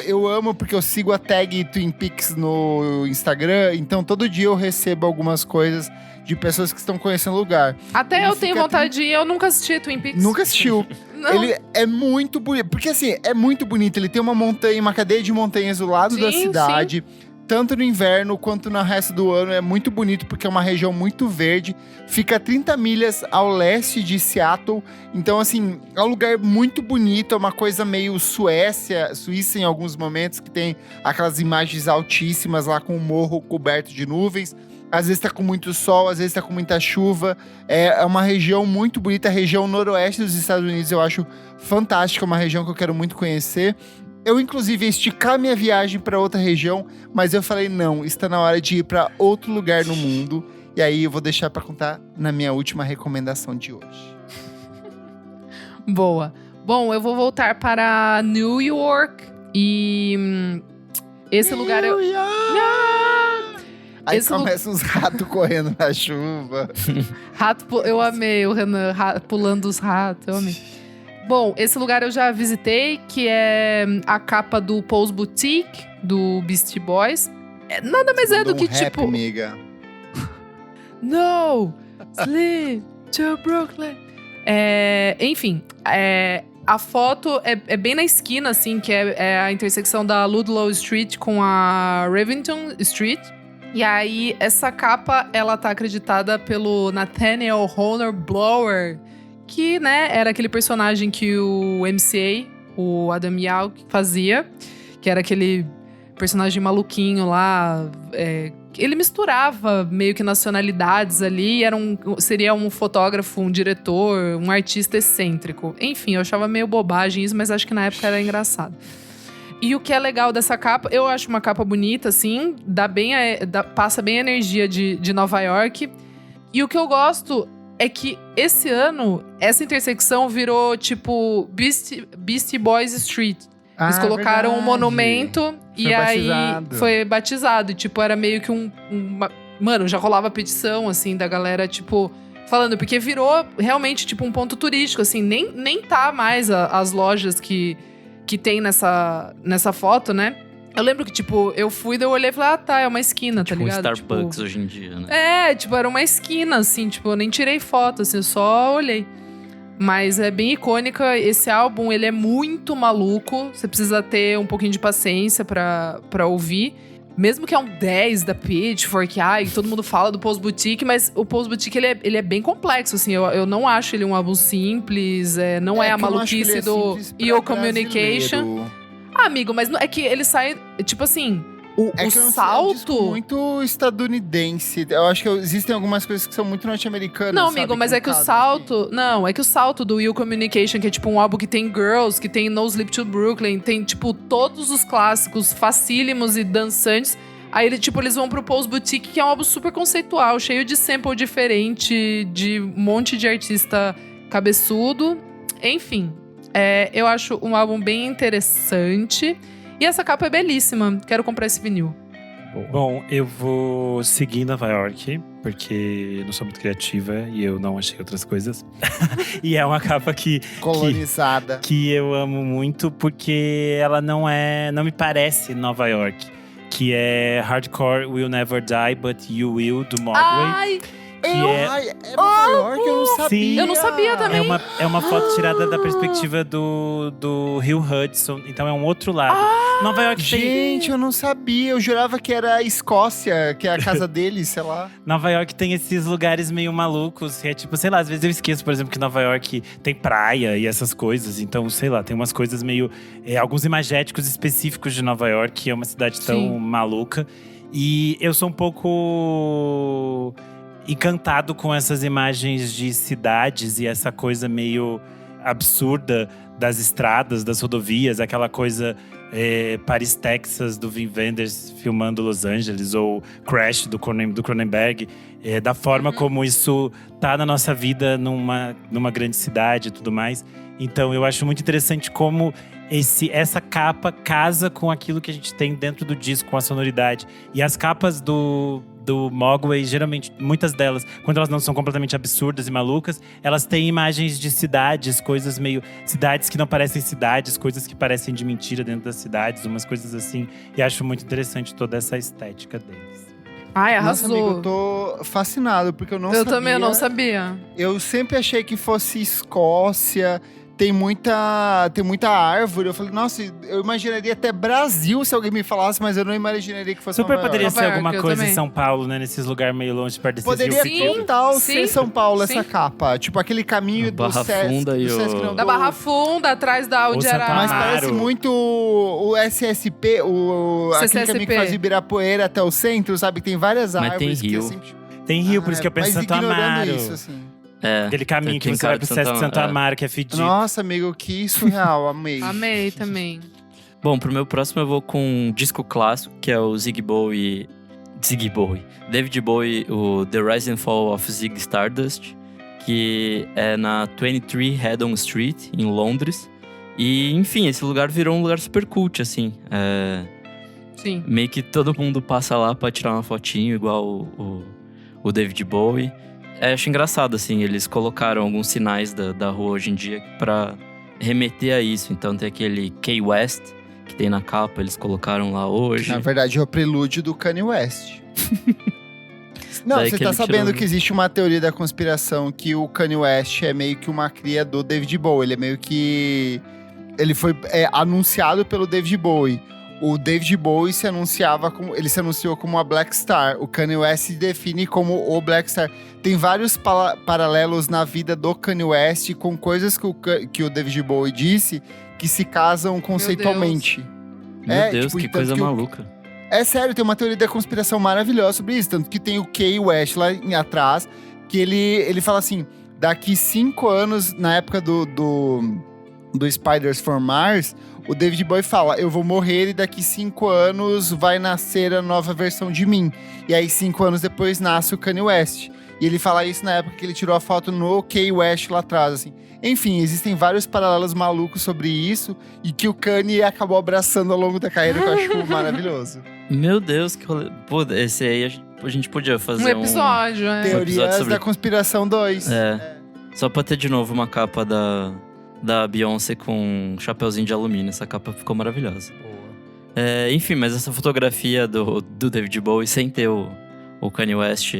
Eu amo porque eu sigo a tag Twin Peaks no Instagram, então todo dia eu recebo algumas coisas de pessoas que estão conhecendo o lugar. Até Ele eu tenho fica vontade de ir, eu nunca assisti Twin Peaks. Nunca assistiu. Não. Ele é muito bonito, porque assim, é muito bonito. Ele tem uma montanha, uma cadeia de montanhas do lado da Sim, cidade. Tanto no inverno quanto no resto do ano. É muito bonito porque é uma região muito verde. Fica a 30 milhas ao leste de Seattle. Então, assim, é um lugar muito bonito. É uma coisa meio Suíça em alguns momentos, que tem aquelas imagens altíssimas lá com o morro coberto de nuvens. Às vezes tá com muito sol, às vezes tá com muita chuva. É uma região muito bonita. A região noroeste dos Estados Unidos eu acho fantástica. É uma região que eu quero muito conhecer. Eu, inclusive, ia esticar minha viagem para outra região, mas eu falei, não, está na hora de ir para outro lugar no mundo. E aí eu vou deixar para contar na minha última recomendação de hoje. Boa. Bom, eu vou voltar para New York e esse lugar eu… Aí Esse começam uns ratos correndo na chuva. Eu amei o Renan pulando os ratos, eu amei. Bom, esse lugar eu já visitei, que é a capa do Paul's Boutique, do Beastie Boys. Nada mais é do que, rap, tipo… amiga. No, sleep to Brooklyn. Enfim, a foto é bem na esquina, assim, que é a intersecção da Ludlow Street com a Rivington Street. E aí, essa capa, ela tá acreditada pelo Nathaniel Hornblower, que, né, era aquele personagem que o MCA, o Adam Yauch, fazia. Que era aquele personagem maluquinho lá, Ele misturava meio que nacionalidades ali. Seria um fotógrafo, um diretor, um artista excêntrico. Enfim, eu achava meio bobagem isso, mas acho que na época era engraçado. E o que é legal dessa capa, eu acho uma capa bonita, assim, passa bem a energia de Nova York. E o que eu gosto é que esse ano, essa intersecção virou tipo Beastie Boys Street. Eles colocaram um monumento e aí foi batizado. E, tipo, era meio que mano, já rolava petição, assim, da galera, tipo, falando. Porque virou realmente, tipo, um ponto turístico, assim. Nem tá mais as lojas que tem nessa foto, né? Eu lembro que, tipo, eu fui, daí eu olhei e falei, tá, é uma esquina, tipo tá ligado? Um Starbucks tipo, hoje em dia, né? Era uma esquina, assim, tipo, eu nem tirei foto, assim, eu só olhei. Mas é bem icônica. Esse álbum, ele é muito maluco. Você precisa ter um pouquinho de paciência pra ouvir. Mesmo que é um 10 da Pitchfork, todo mundo fala do Pose Boutique, mas o Pose Boutique, ele é bem complexo, assim. Eu não acho ele um álbum simples, não é a maluquice do EO Communication. Amigo, mas é que ele sai, tipo assim… O salto… É um disco muito estadunidense. Eu acho que existem algumas coisas que são muito norte-americanas. Não, amigo, mas é que o salto… Não, é que o salto do Will Communication, que é tipo um álbum que tem Girls, que tem No Sleep to Brooklyn, tem tipo todos os clássicos facílimos e dançantes. Aí eles vão pro Pose Boutique, que é um álbum super conceitual, cheio de sample diferente, de um monte de artista cabeçudo. Enfim, eu acho um álbum bem interessante. E essa capa é belíssima. Quero comprar esse vinil. Bom, eu vou seguir Nova York, porque eu não sou muito criativa e eu não achei outras coisas. E é uma capa colonizada. Que eu amo muito, porque ela não me parece Nova York. Que é Hardcore Will Never Die, But You Will, do Mogwai. Ai! É Nova York, eu não sabia. Sim, eu não sabia também. É uma foto tirada da perspectiva do Rio Hudson. Então é um outro lado. Nova York Gente, eu não sabia. Eu jurava que era a Escócia, que é a casa deles, sei lá. Nova York tem esses lugares meio malucos. Que é tipo, sei lá, às vezes eu esqueço, por exemplo, que Nova York tem praia e essas coisas. Então, sei lá, tem umas coisas meio… alguns imagéticos específicos de Nova York, que é uma cidade tão maluca. E eu sou um pouco… encantado com essas imagens de cidades e essa coisa meio absurda das estradas, das rodovias, aquela coisa Paris, Texas, do Wim Wenders filmando Los Angeles, ou Crash, do Cronenberg, da forma como isso tá na nossa vida numa grande cidade e tudo mais. Então eu acho muito interessante como essa capa casa com aquilo que a gente tem dentro do disco, com a sonoridade. E as capas do Mogwai, geralmente, muitas delas, quando elas não são completamente absurdas e malucas, elas têm imagens de cidades, coisas meio… cidades que não parecem cidades, coisas que parecem de mentira dentro das cidades, umas coisas assim. E acho muito interessante toda essa estética deles. Ai, arrasou. Nossa, amigo, eu tô fascinado, porque eu não sabia. Eu também não sabia. Eu sempre achei que fosse Escócia… Tem muita árvore. Eu falei, nossa, eu imaginaria até Brasil se alguém me falasse, mas eu não imaginaria que fosse Super poderia Nova ser York, alguma coisa também. em São Paulo, né? Nesses lugares meio longe, perto desses Poderia rios. total Sim. ser São Paulo, essa capa. Tipo, aquele caminho do Barra Sesc. Funda e do Sesc, não, Da do- Barra Funda, atrás da Audi Santa Mas Amaro. parece muito o SSP, aquele CCSP. caminho que faz de Ibirapuera até o centro, sabe? Tem várias Mas tem árvores. que rio. assim, Tem rio, por isso que eu penso em mas Santo ignorando Amaro. isso, assim. Aquele caminho que tem você vai cara pro de Sesc Santo é. Amaro, que é fedido. Nossa, amigo, que surreal, amei. Amei também. Bom, pro meu próximo eu vou com um disco clássico, que é o David Bowie, o The Rise and Fall of Ziggy Stardust, que é na 23 Haddon Street, em Londres. E, enfim, esse lugar virou um lugar super cult, assim. Sim. Meio que todo mundo passa lá pra tirar uma fotinho, igual o David Bowie. Acho engraçado, assim, eles colocaram alguns sinais da rua hoje em dia pra remeter a isso. Então tem aquele Key West, que tem na capa, eles colocaram lá hoje. Na verdade, é o prelúdio do Kanye West. Não, Daí você que tá ele sabendo tirou- que existe uma teoria da conspiração que o Kanye West é meio que uma cria do David Bowie. Ele é meio que… Ele foi anunciado pelo David Bowie. O David Bowie se anunciou como a Black Star. O Kanye West se define como o Black Star. Tem vários paralelos na vida do Kanye West com coisas que o David Bowie disse que se casam conceitualmente. Meu Deus, tipo, que tanto coisa que maluca. É sério, tem uma teoria da conspiração maravilhosa sobre isso. Tanto que tem o Kanye West lá atrás, que ele fala assim, daqui 5 anos, na época do Spiders from Mars, o David Bowie fala, eu vou morrer e daqui 5 anos vai nascer a nova versão de mim. E aí 5 anos depois nasce o Kanye West. E ele fala isso na época que ele tirou a foto no Kanye West lá atrás, assim. Enfim, existem vários paralelos malucos sobre isso e que o Kanye acabou abraçando ao longo da carreira, que eu acho maravilhoso. Meu Deus, que rolê. Pô, esse aí a gente podia fazer Um episódio, é. Teorias da Conspiração 2. Só pra ter de novo uma capa da Beyoncé com um chapeuzinho de alumínio. Essa capa ficou maravilhosa. Enfim, mas essa fotografia do David Bowie sem ter o Kanye West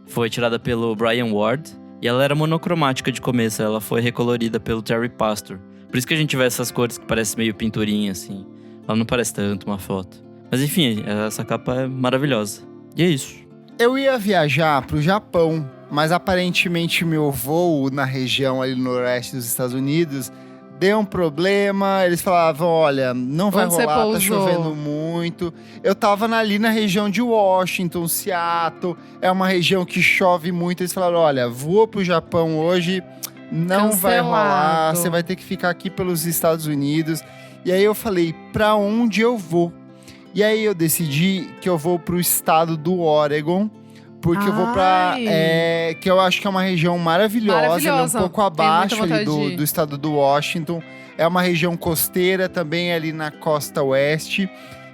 foi tirada pelo Brian Ward. E ela era monocromática de começo, ela foi recolorida pelo Terry Pastor. Por isso que a gente vê essas cores que parecem meio pinturinha, assim. Ela não parece tanto uma foto. Mas enfim, essa capa é maravilhosa. E é isso. Eu ia viajar pro Japão, mas aparentemente meu voo na região ali no noroeste dos Estados Unidos deu um problema. Eles falavam, olha, não vai rolar, tá chovendo muito. Eu tava ali na região de Washington, Seattle. É uma região que chove muito. Eles falaram, olha, voa pro Japão hoje, não vai rolar. Você vai ter que ficar aqui pelos Estados Unidos. E aí eu falei, pra onde eu vou? E aí eu decidi que eu vou pro estado do Oregon. Porque eu vou pra... que eu acho que é uma região maravilhosa. Um pouco abaixo ali do estado do Washington. É uma região costeira, também ali na costa oeste.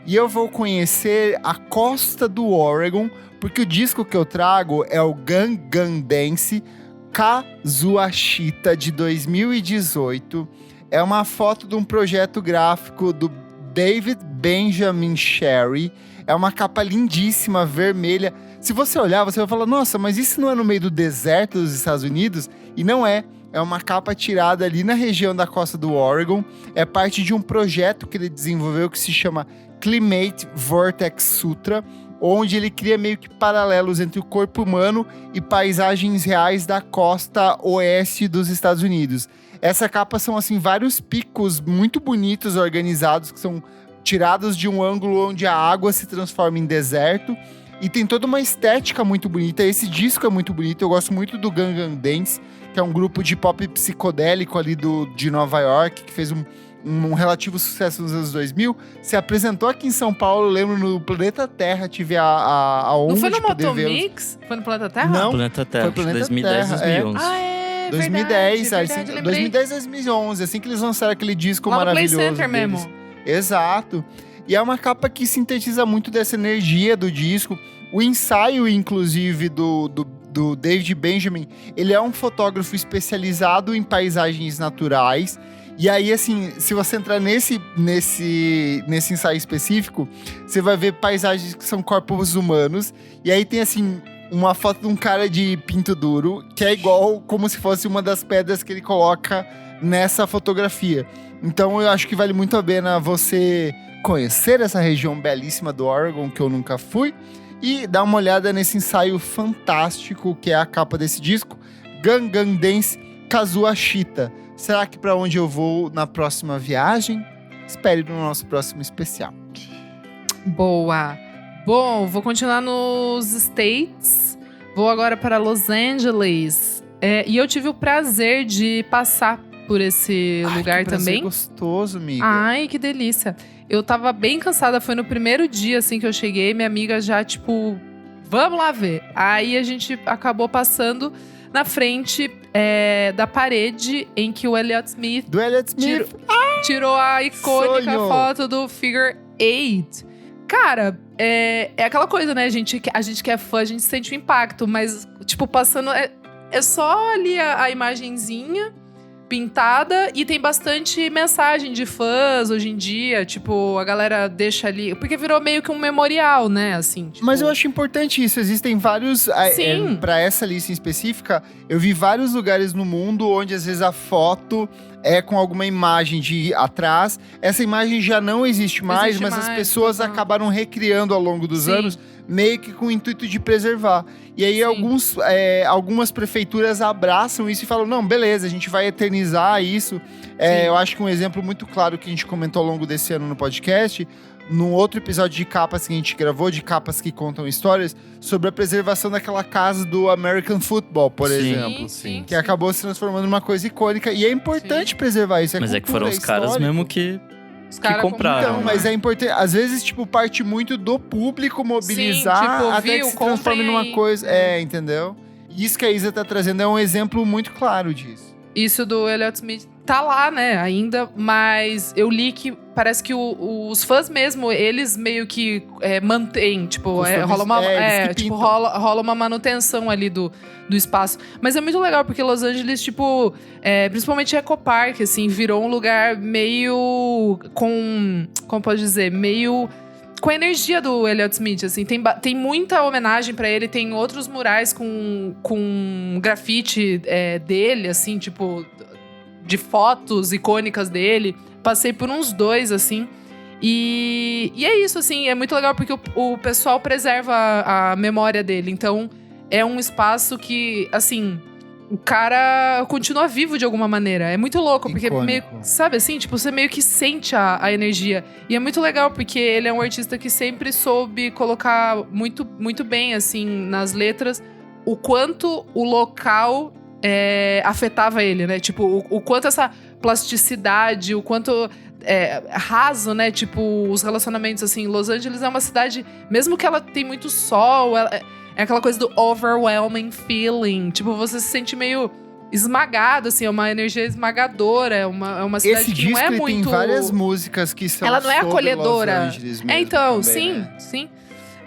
E eu vou conhecer a costa do Oregon, porque o disco que eu trago é o Gangnam Dance Kazuashita, de 2018. É uma foto de um projeto gráfico do David Benjamin Sherry. É uma capa lindíssima, vermelha. Se você olhar, você vai falar, nossa, mas isso não é no meio do deserto dos Estados Unidos? E não é. É uma capa tirada ali na região da costa do Oregon. É parte de um projeto que ele desenvolveu que se chama Climate Vortex Sutra, onde ele cria meio que paralelos entre o corpo humano e paisagens reais da costa oeste dos Estados Unidos. Essa capa são, assim, vários picos muito bonitos, organizados, que são tirados de um ângulo onde a água se transforma em deserto. E tem toda uma estética muito bonita. Esse disco é muito bonito. Eu gosto muito do Gangnam Dance, que é um grupo de pop psicodélico ali de Nova York, que fez um relativo sucesso nos anos 2000. Se apresentou aqui em São Paulo, eu lembro, no Planeta Terra. Tive a honra de poder vê-los. Não foi no Motomix? Foi no Planeta Terra? Não, Planeta Terra, foi Planeta 2010, Terra, 2011. Ah, é 2010, verdade, lembrei. 2010, 2011, assim que eles lançaram aquele disco Lá no maravilhoso Play Center deles. mesmo. Exato. E é uma capa que sintetiza muito dessa energia do disco. O ensaio, inclusive, do David Benjamin, ele é um fotógrafo especializado em paisagens naturais. E aí, assim, se você entrar nesse ensaio específico, você vai ver paisagens que são corpos humanos. E aí tem, assim, uma foto de um cara de pinto duro, que é igual como se fosse uma das pedras que ele coloca nessa fotografia. Então eu acho que vale muito a pena você conhecer essa região belíssima do Oregon, que eu nunca fui, e dar uma olhada nesse ensaio fantástico que é a capa desse disco, Gangnam Dance Kazuashita. Será que para onde eu vou na próxima viagem? Espere no nosso próximo especial. Boa. Bom, vou continuar nos States. Vou agora para Los Angeles. E eu tive o prazer de passar por esse lugar que também. Gostoso, amiga. Ai, que delícia. Eu tava bem cansada, foi no primeiro dia, assim, que eu cheguei. Minha amiga já, tipo, vamos lá ver. Aí a gente acabou passando na frente da parede em que o Elliott Smith Do Elliott Smith. tirou a icônica sonho. foto do Figure 8. Cara, é aquela coisa, né? A gente que é fã, a gente sente o impacto. Mas, tipo, passando... É só ali a imagenzinha pintada e tem bastante mensagem de fãs hoje em dia. Tipo, a galera deixa ali... Porque virou meio que um memorial, né? Assim, tipo... Mas eu acho importante isso. Existem vários... Sim. Pra essa lista em específica, eu vi vários lugares no mundo onde, às vezes, a foto é com alguma imagem de atrás. Essa imagem já não existe mais, mas as pessoas acabaram recriando ao longo dos anos meio que com o intuito de preservar. E aí algumas prefeituras abraçam isso e falam, não, beleza, a gente vai eternizar isso. Eu acho que um exemplo muito claro que a gente comentou ao longo desse ano no podcast, num outro episódio de capas que a gente gravou, de capas que contam histórias, sobre a preservação daquela casa do American Football, por exemplo. Sim. Que acabou se transformando numa coisa icônica. E é importante preservar isso. Mas cultura, é que foram os caras histórico. mesmo que caras compraram. Então, mas é importante. Às vezes, tipo, parte muito do público mobilizar tipo, até que se transforme comprem numa aí. coisa. Entendeu? E isso que a Isa tá trazendo é um exemplo muito claro disso. Isso do Elliott Smith tá lá, né, ainda, mas eu li que parece que os fãs mesmo, eles meio que mantêm, tipo, rola uma manutenção ali do espaço. Mas é muito legal, porque Los Angeles, tipo, principalmente Eco Park, assim, virou um lugar meio como pode dizer, meio com a energia do Elliott Smith, assim, tem muita homenagem pra ele, tem outros murais com grafite dele, assim, tipo, de fotos icônicas dele. Passei por uns 2, assim. E é isso, assim, é muito legal porque o pessoal preserva a memória dele. Então, é um espaço que, assim, o cara continua vivo de alguma maneira. É muito louco, porque meio, sabe assim, tipo, você meio que sente a energia. E é muito legal, porque ele é um artista que sempre soube colocar muito, muito bem, assim, nas letras, o quanto o local afetava ele, né? Tipo, o quanto essa plasticidade, o quanto raso, né? Tipo, os relacionamentos, assim. Los Angeles é uma cidade, mesmo que ela tem muito sol, é aquela coisa do overwhelming feeling. Tipo, você se sente meio esmagado, assim. É uma energia esmagadora. É uma cidade Esse que não é disco muito... tem várias músicas que são ela não é sobre acolhedora. Los Angeles mesmo então, também, sim.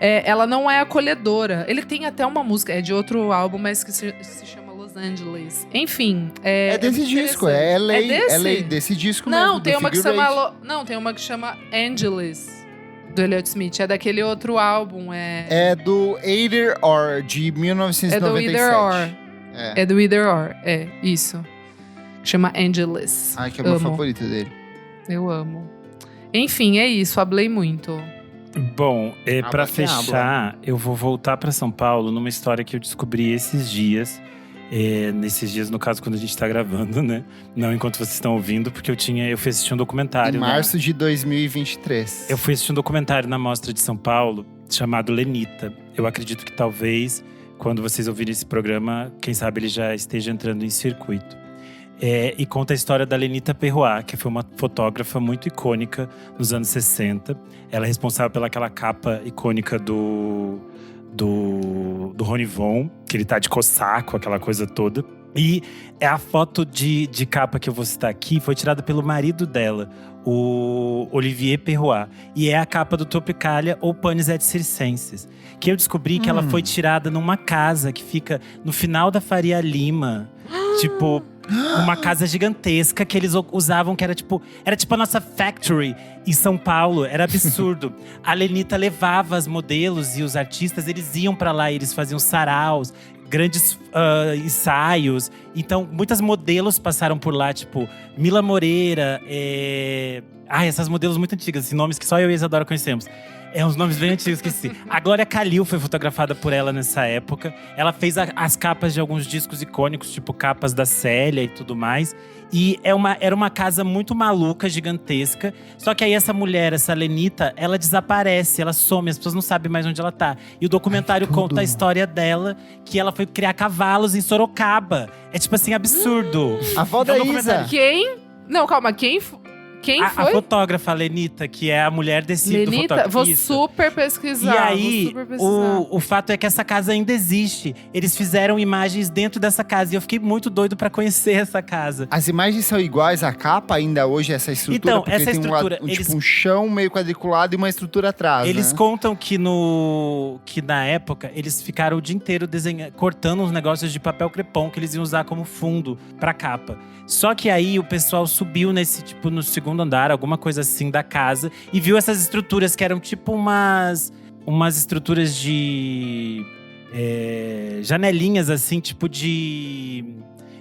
Ela não é acolhedora. Ele tem até uma música, de outro álbum, mas que se chama Los Angeles. Enfim, é desse disco, é LA desse disco não, mesmo. Tem uma que chama tem uma que chama Angeles, do Elliott Smith. É daquele outro álbum. É do Either Or, de 1997. É do Either Or. É do Either Or, isso. Chama Angeles. Ai, que é a minha favorita dele. Eu amo. Enfim, é isso. Falei muito. Bom, pra fechar, eu vou voltar pra São Paulo numa história que eu descobri esses dias. Nesses dias, no caso, quando a gente tá gravando, né? Não enquanto vocês estão ouvindo, porque eu fui assistir um documentário. Em março de 2023. Eu fui assistir um documentário na Mostra de São Paulo, chamado Lenita. Eu acredito que talvez, quando vocês ouvirem esse programa, quem sabe ele já esteja entrando em circuito. E conta a história da Lenita Perroat, que foi uma fotógrafa muito icônica nos anos 60. Ela é responsável pelaquela capa icônica do Rony Von, que ele tá de cossaco, aquela coisa toda. E a foto de capa que eu vou citar aqui foi tirada pelo marido dela, o Olivier Perroat. E é a capa do Tropicalia ou Panis et Circenses. Que eu descobri que ela foi tirada numa casa que fica no final da Faria Lima. Tipo, uma casa gigantesca que eles usavam, que era tipo a nossa factory em São Paulo. Era absurdo. A Lenita levava as modelos e os artistas, eles iam pra lá, eles faziam saraus, grandes ensaios. Então, muitas modelos passaram por lá, tipo Mila Moreira, essas modelos muito antigas, esses nomes que só eu e a Isadora conhecemos. Uns nomes bem antigos, esqueci. A Glória Calil foi fotografada por ela nessa época. Ela fez as capas de alguns discos icônicos, tipo capas da Célia e tudo mais. E era uma casa muito maluca, gigantesca. Só que aí essa mulher, essa Lenita, ela desaparece, ela some, as pessoas não sabem mais onde ela tá. E o documentário conta a história dela, que ela foi criar cavalos em Sorocaba. É tipo assim, absurdo. A avó da Isa. Quem? Não, calma, quem foi? A fotógrafa Lenita, que é a mulher desse Lenita, do vou fotógrafo. super pesquisar. E aí, o fato é que essa casa ainda existe. Eles fizeram imagens dentro dessa casa. E eu fiquei muito doido pra conhecer essa casa. As imagens são iguais à capa ainda hoje, essa estrutura? Então, porque essa tem estrutura… tipo um chão meio quadriculado e uma estrutura atrás, Eles né? contam que na época, eles ficaram o dia inteiro cortando uns negócios de papel crepom que eles iam usar como fundo pra capa. Só que aí o pessoal subiu no segundo andar, alguma coisa assim da casa, e viu essas estruturas que eram tipo umas estruturas de janelinhas assim, tipo de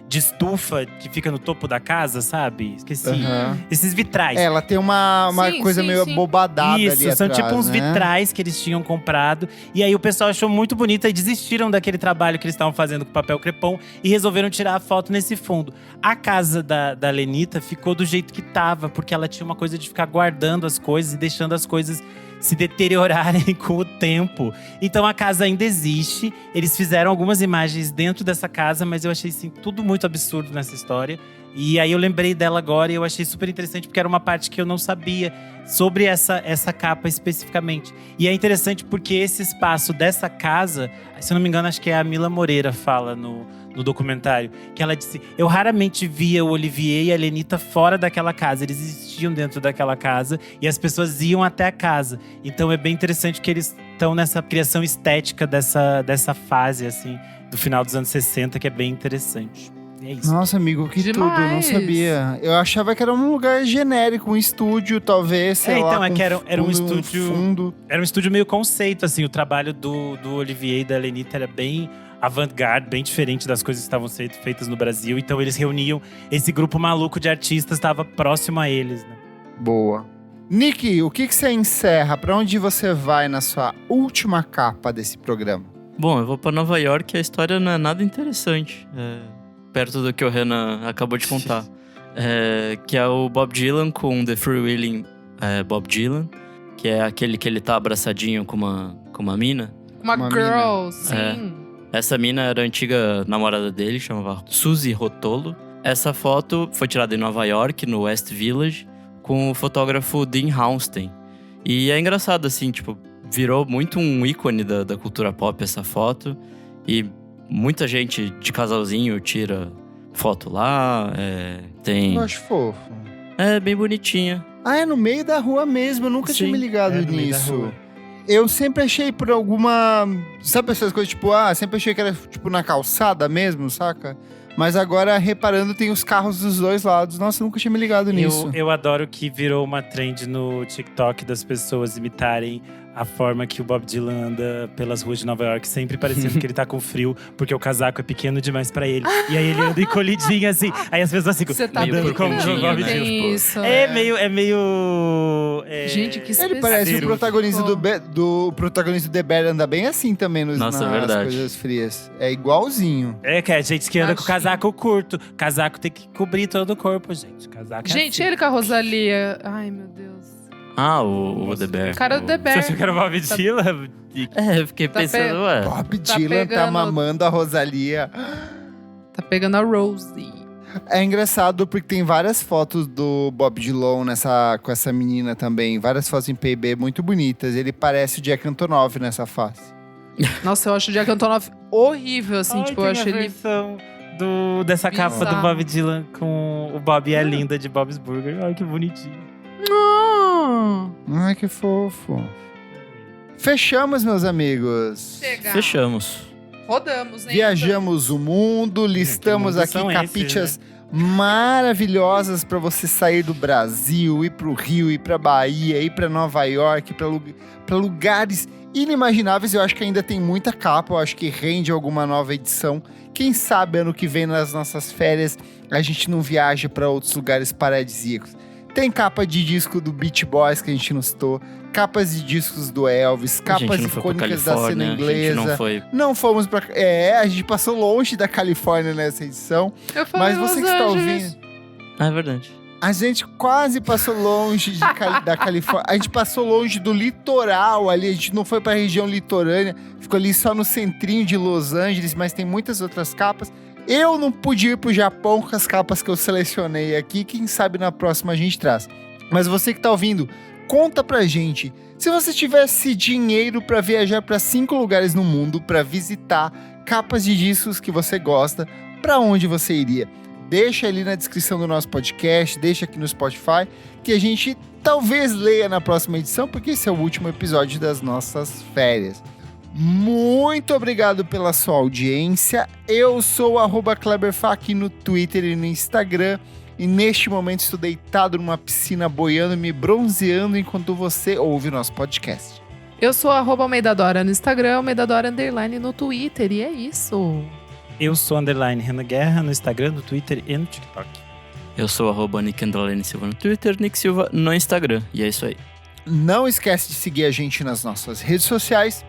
de estufa que fica no topo da casa, sabe? Esqueci. Aham. Esses vitrais. Ela tem uma Sim, coisa sim, meio sim. abobadada ali Isso, são atrás, tipo uns né? vitrais que eles tinham comprado. E aí o pessoal achou muito bonito e desistiram daquele trabalho que eles estavam fazendo com papel crepom e resolveram tirar a foto nesse fundo. A casa da Lenita ficou do jeito que tava, porque ela tinha uma coisa de ficar guardando as coisas e deixando as coisas se deteriorarem com o tempo. Então a casa ainda existe. Eles fizeram algumas imagens dentro dessa casa, mas eu achei assim, tudo muito absurdo nessa história. E aí eu lembrei dela agora e eu achei super interessante, porque era uma parte que eu não sabia sobre essa capa especificamente. E é interessante porque esse espaço dessa casa, se eu não me engano, acho que é a Mila Moreira fala no documentário, que ela disse: eu raramente via o Olivier e a Lenita fora daquela casa. Eles existiam dentro daquela casa e as pessoas iam até a casa. Então é bem interessante que eles estão nessa criação estética dessa fase, assim, do final dos anos 60, que é bem interessante. E é isso. Nossa, amigo, que tudo, não Demais. sabia. Eu achava que era um lugar genérico, um estúdio, talvez, sei lá. Então, é com que era um fundo, estúdio. fundo. Era um estúdio meio conceito, assim. O trabalho do Olivier e da Lenita era bem avant-garde, bem diferente das coisas que estavam sendo feitas no Brasil. Então eles reuniam esse grupo maluco de artistas, estava próximo a eles, né? Boa. Nick, o que você encerra? Pra onde você vai na sua última capa desse programa? Bom, eu vou pra Nova York e a história não é nada interessante. Perto do que o Renan acabou de contar. Que é o Bob Dylan com The Freewheeling Bob Dylan. Que é aquele que ele tá abraçadinho com uma mina. Uma Uma girl, mina. sim. Essa mina era a antiga namorada dele, chamava Suzy Rotolo. Essa foto foi tirada em Nova York, no West Village, com o fotógrafo Dean Hounstein. E é engraçado, assim, tipo, virou muito um ícone da cultura pop essa foto. E muita gente de casalzinho tira foto lá, tem... Eu acho fofo. É, bem bonitinha. Ah, é no meio da rua mesmo, eu nunca tinha Sim, me ligado é no meio da nisso. rua. Eu sempre achei por alguma... Sabe essas coisas, tipo, sempre achei que era tipo na calçada mesmo, saca? Mas agora, reparando, tem os carros dos dois lados. Nossa, eu nunca tinha me ligado nisso. Eu adoro que virou uma trend no TikTok das pessoas imitarem a forma que o Bob Dylan anda pelas ruas de Nova York, sempre parecendo que ele tá com frio, porque o casaco é pequeno demais pra ele. E aí ele anda encolhidinho assim. Aí as pessoas ficam Você tá meio andando como o brincando, Bob né? Dylan. tem isso. É meio. Gente, que Ele parece o específico. protagonista do protagonista do The Bear, anda bem assim também Nossa, nas verdade. coisas frias. É igualzinho. É que é gente que anda com Baixinho. casaco curto. Casaco tem que cobrir todo o corpo, gente. Casaco é Gente, assim. ele com a Rosalia. Ai, meu Deus. Ah, o The Bear. Cara do The Bear. Você achou que era o Bob Dylan? Eu fiquei Tá pensando, ué… Bob Tá Dylan tá pegando- mamando a Rosalia. Tá pegando a Rosie. É engraçado porque tem várias fotos do Bob Dylan com essa menina também. Várias fotos em PB muito bonitas. Ele parece o Jack Antonoff nessa face. Nossa, eu acho o Jack Antonoff horrível, assim. Ai, tipo, eu tem acho a ele… versão dessa capa do Bizarro. Bob Dylan com o Bob e a Linda de Bob's Burger. Ai, que bonitinho. Ah, Ai, que fofo. Fechamos, meus amigos. chega. Fechamos. Rodamos, né? Viajamos o mundo, listamos mundo aqui são capitas maravilhosas para você sair do Brasil, ir pro Rio, ir pra Bahia, ir pra Nova York, pra lugares inimagináveis. Eu acho que ainda tem muita capa, eu acho que rende alguma nova edição. Quem sabe ano que vem nas nossas férias a gente não viaja para outros lugares paradisíacos. Tem capa de disco do Beach Boys que a gente não citou, capas de discos do Elvis, A gente capas não foi pra icônicas da cena Califórnia, a gente inglesa. não foi… Não fomos pra. A gente passou longe da Califórnia nessa edição. Eu falei Mas você Los que está Angeles. ouvindo. Ah, é verdade. A gente quase passou longe da Califórnia. A gente passou longe do litoral ali. A gente não foi pra região litorânea. Ficou ali só no centrinho de Los Angeles, mas tem muitas outras capas. Eu não pude ir pro Japão com as capas que eu selecionei aqui. Quem sabe na próxima a gente traz. Mas você que tá ouvindo, conta pra gente. Se você tivesse dinheiro pra viajar pra 5 lugares no mundo, pra visitar capas de discos que você gosta, pra onde você iria? Deixa ali na descrição do nosso podcast, deixa aqui no Spotify, que a gente talvez leia na próxima edição, porque esse é o último episódio das nossas férias. Muito obrigado pela sua audiência. Eu sou o @KleberFak no Twitter e no Instagram. E neste momento estou deitado numa piscina boiando, me bronzeando enquanto você ouve o nosso podcast. Eu sou @AlmeidaDora no Instagram, AlmeidaDora_ no Twitter. E é isso. Eu sou _Renan Guerra no Instagram, no Twitter e no TikTok. Eu sou @Nick_Silva no Twitter, Nick Silva no Instagram. E é isso aí. Não esquece de seguir a gente nas nossas redes sociais,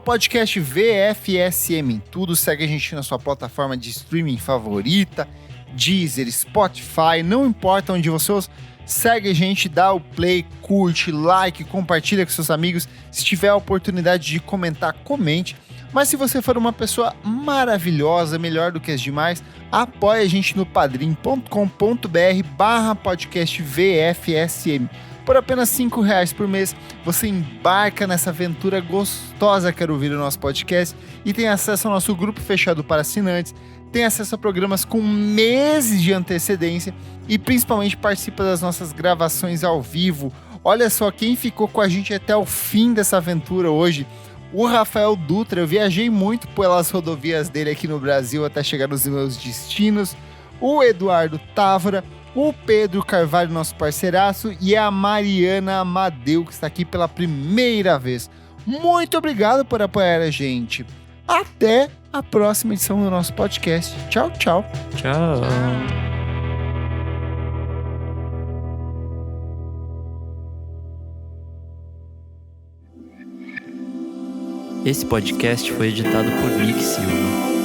@podcast VFSM em tudo. Segue a gente na sua plataforma de streaming favorita, Deezer, Spotify, não importa onde você ouça. Segue a gente, dá o play, curte, like, compartilha com seus amigos. Se tiver a oportunidade de comentar, comente. Mas se você for uma pessoa maravilhosa, melhor do que as demais, apoie a gente no padrim.com.br/podcast VFSM. Por apenas R$5 por mês, você embarca nessa aventura gostosa que era ouvir o nosso podcast e tem acesso ao nosso grupo fechado para assinantes, tem acesso a programas com meses de antecedência e principalmente participa das nossas gravações ao vivo. Olha só quem ficou com a gente até o fim dessa aventura hoje. O Rafael Dutra, eu viajei muito pelas rodovias dele aqui no Brasil até chegar nos meus destinos. O Eduardo Távora, o Pedro Carvalho, nosso parceiraço, e a Mariana Amadeu, que está aqui pela primeira vez. Muito obrigado por apoiar a gente. Até a próxima edição do nosso podcast. Tchau, tchau. Tchau. Esse podcast foi editado por Nick Silva.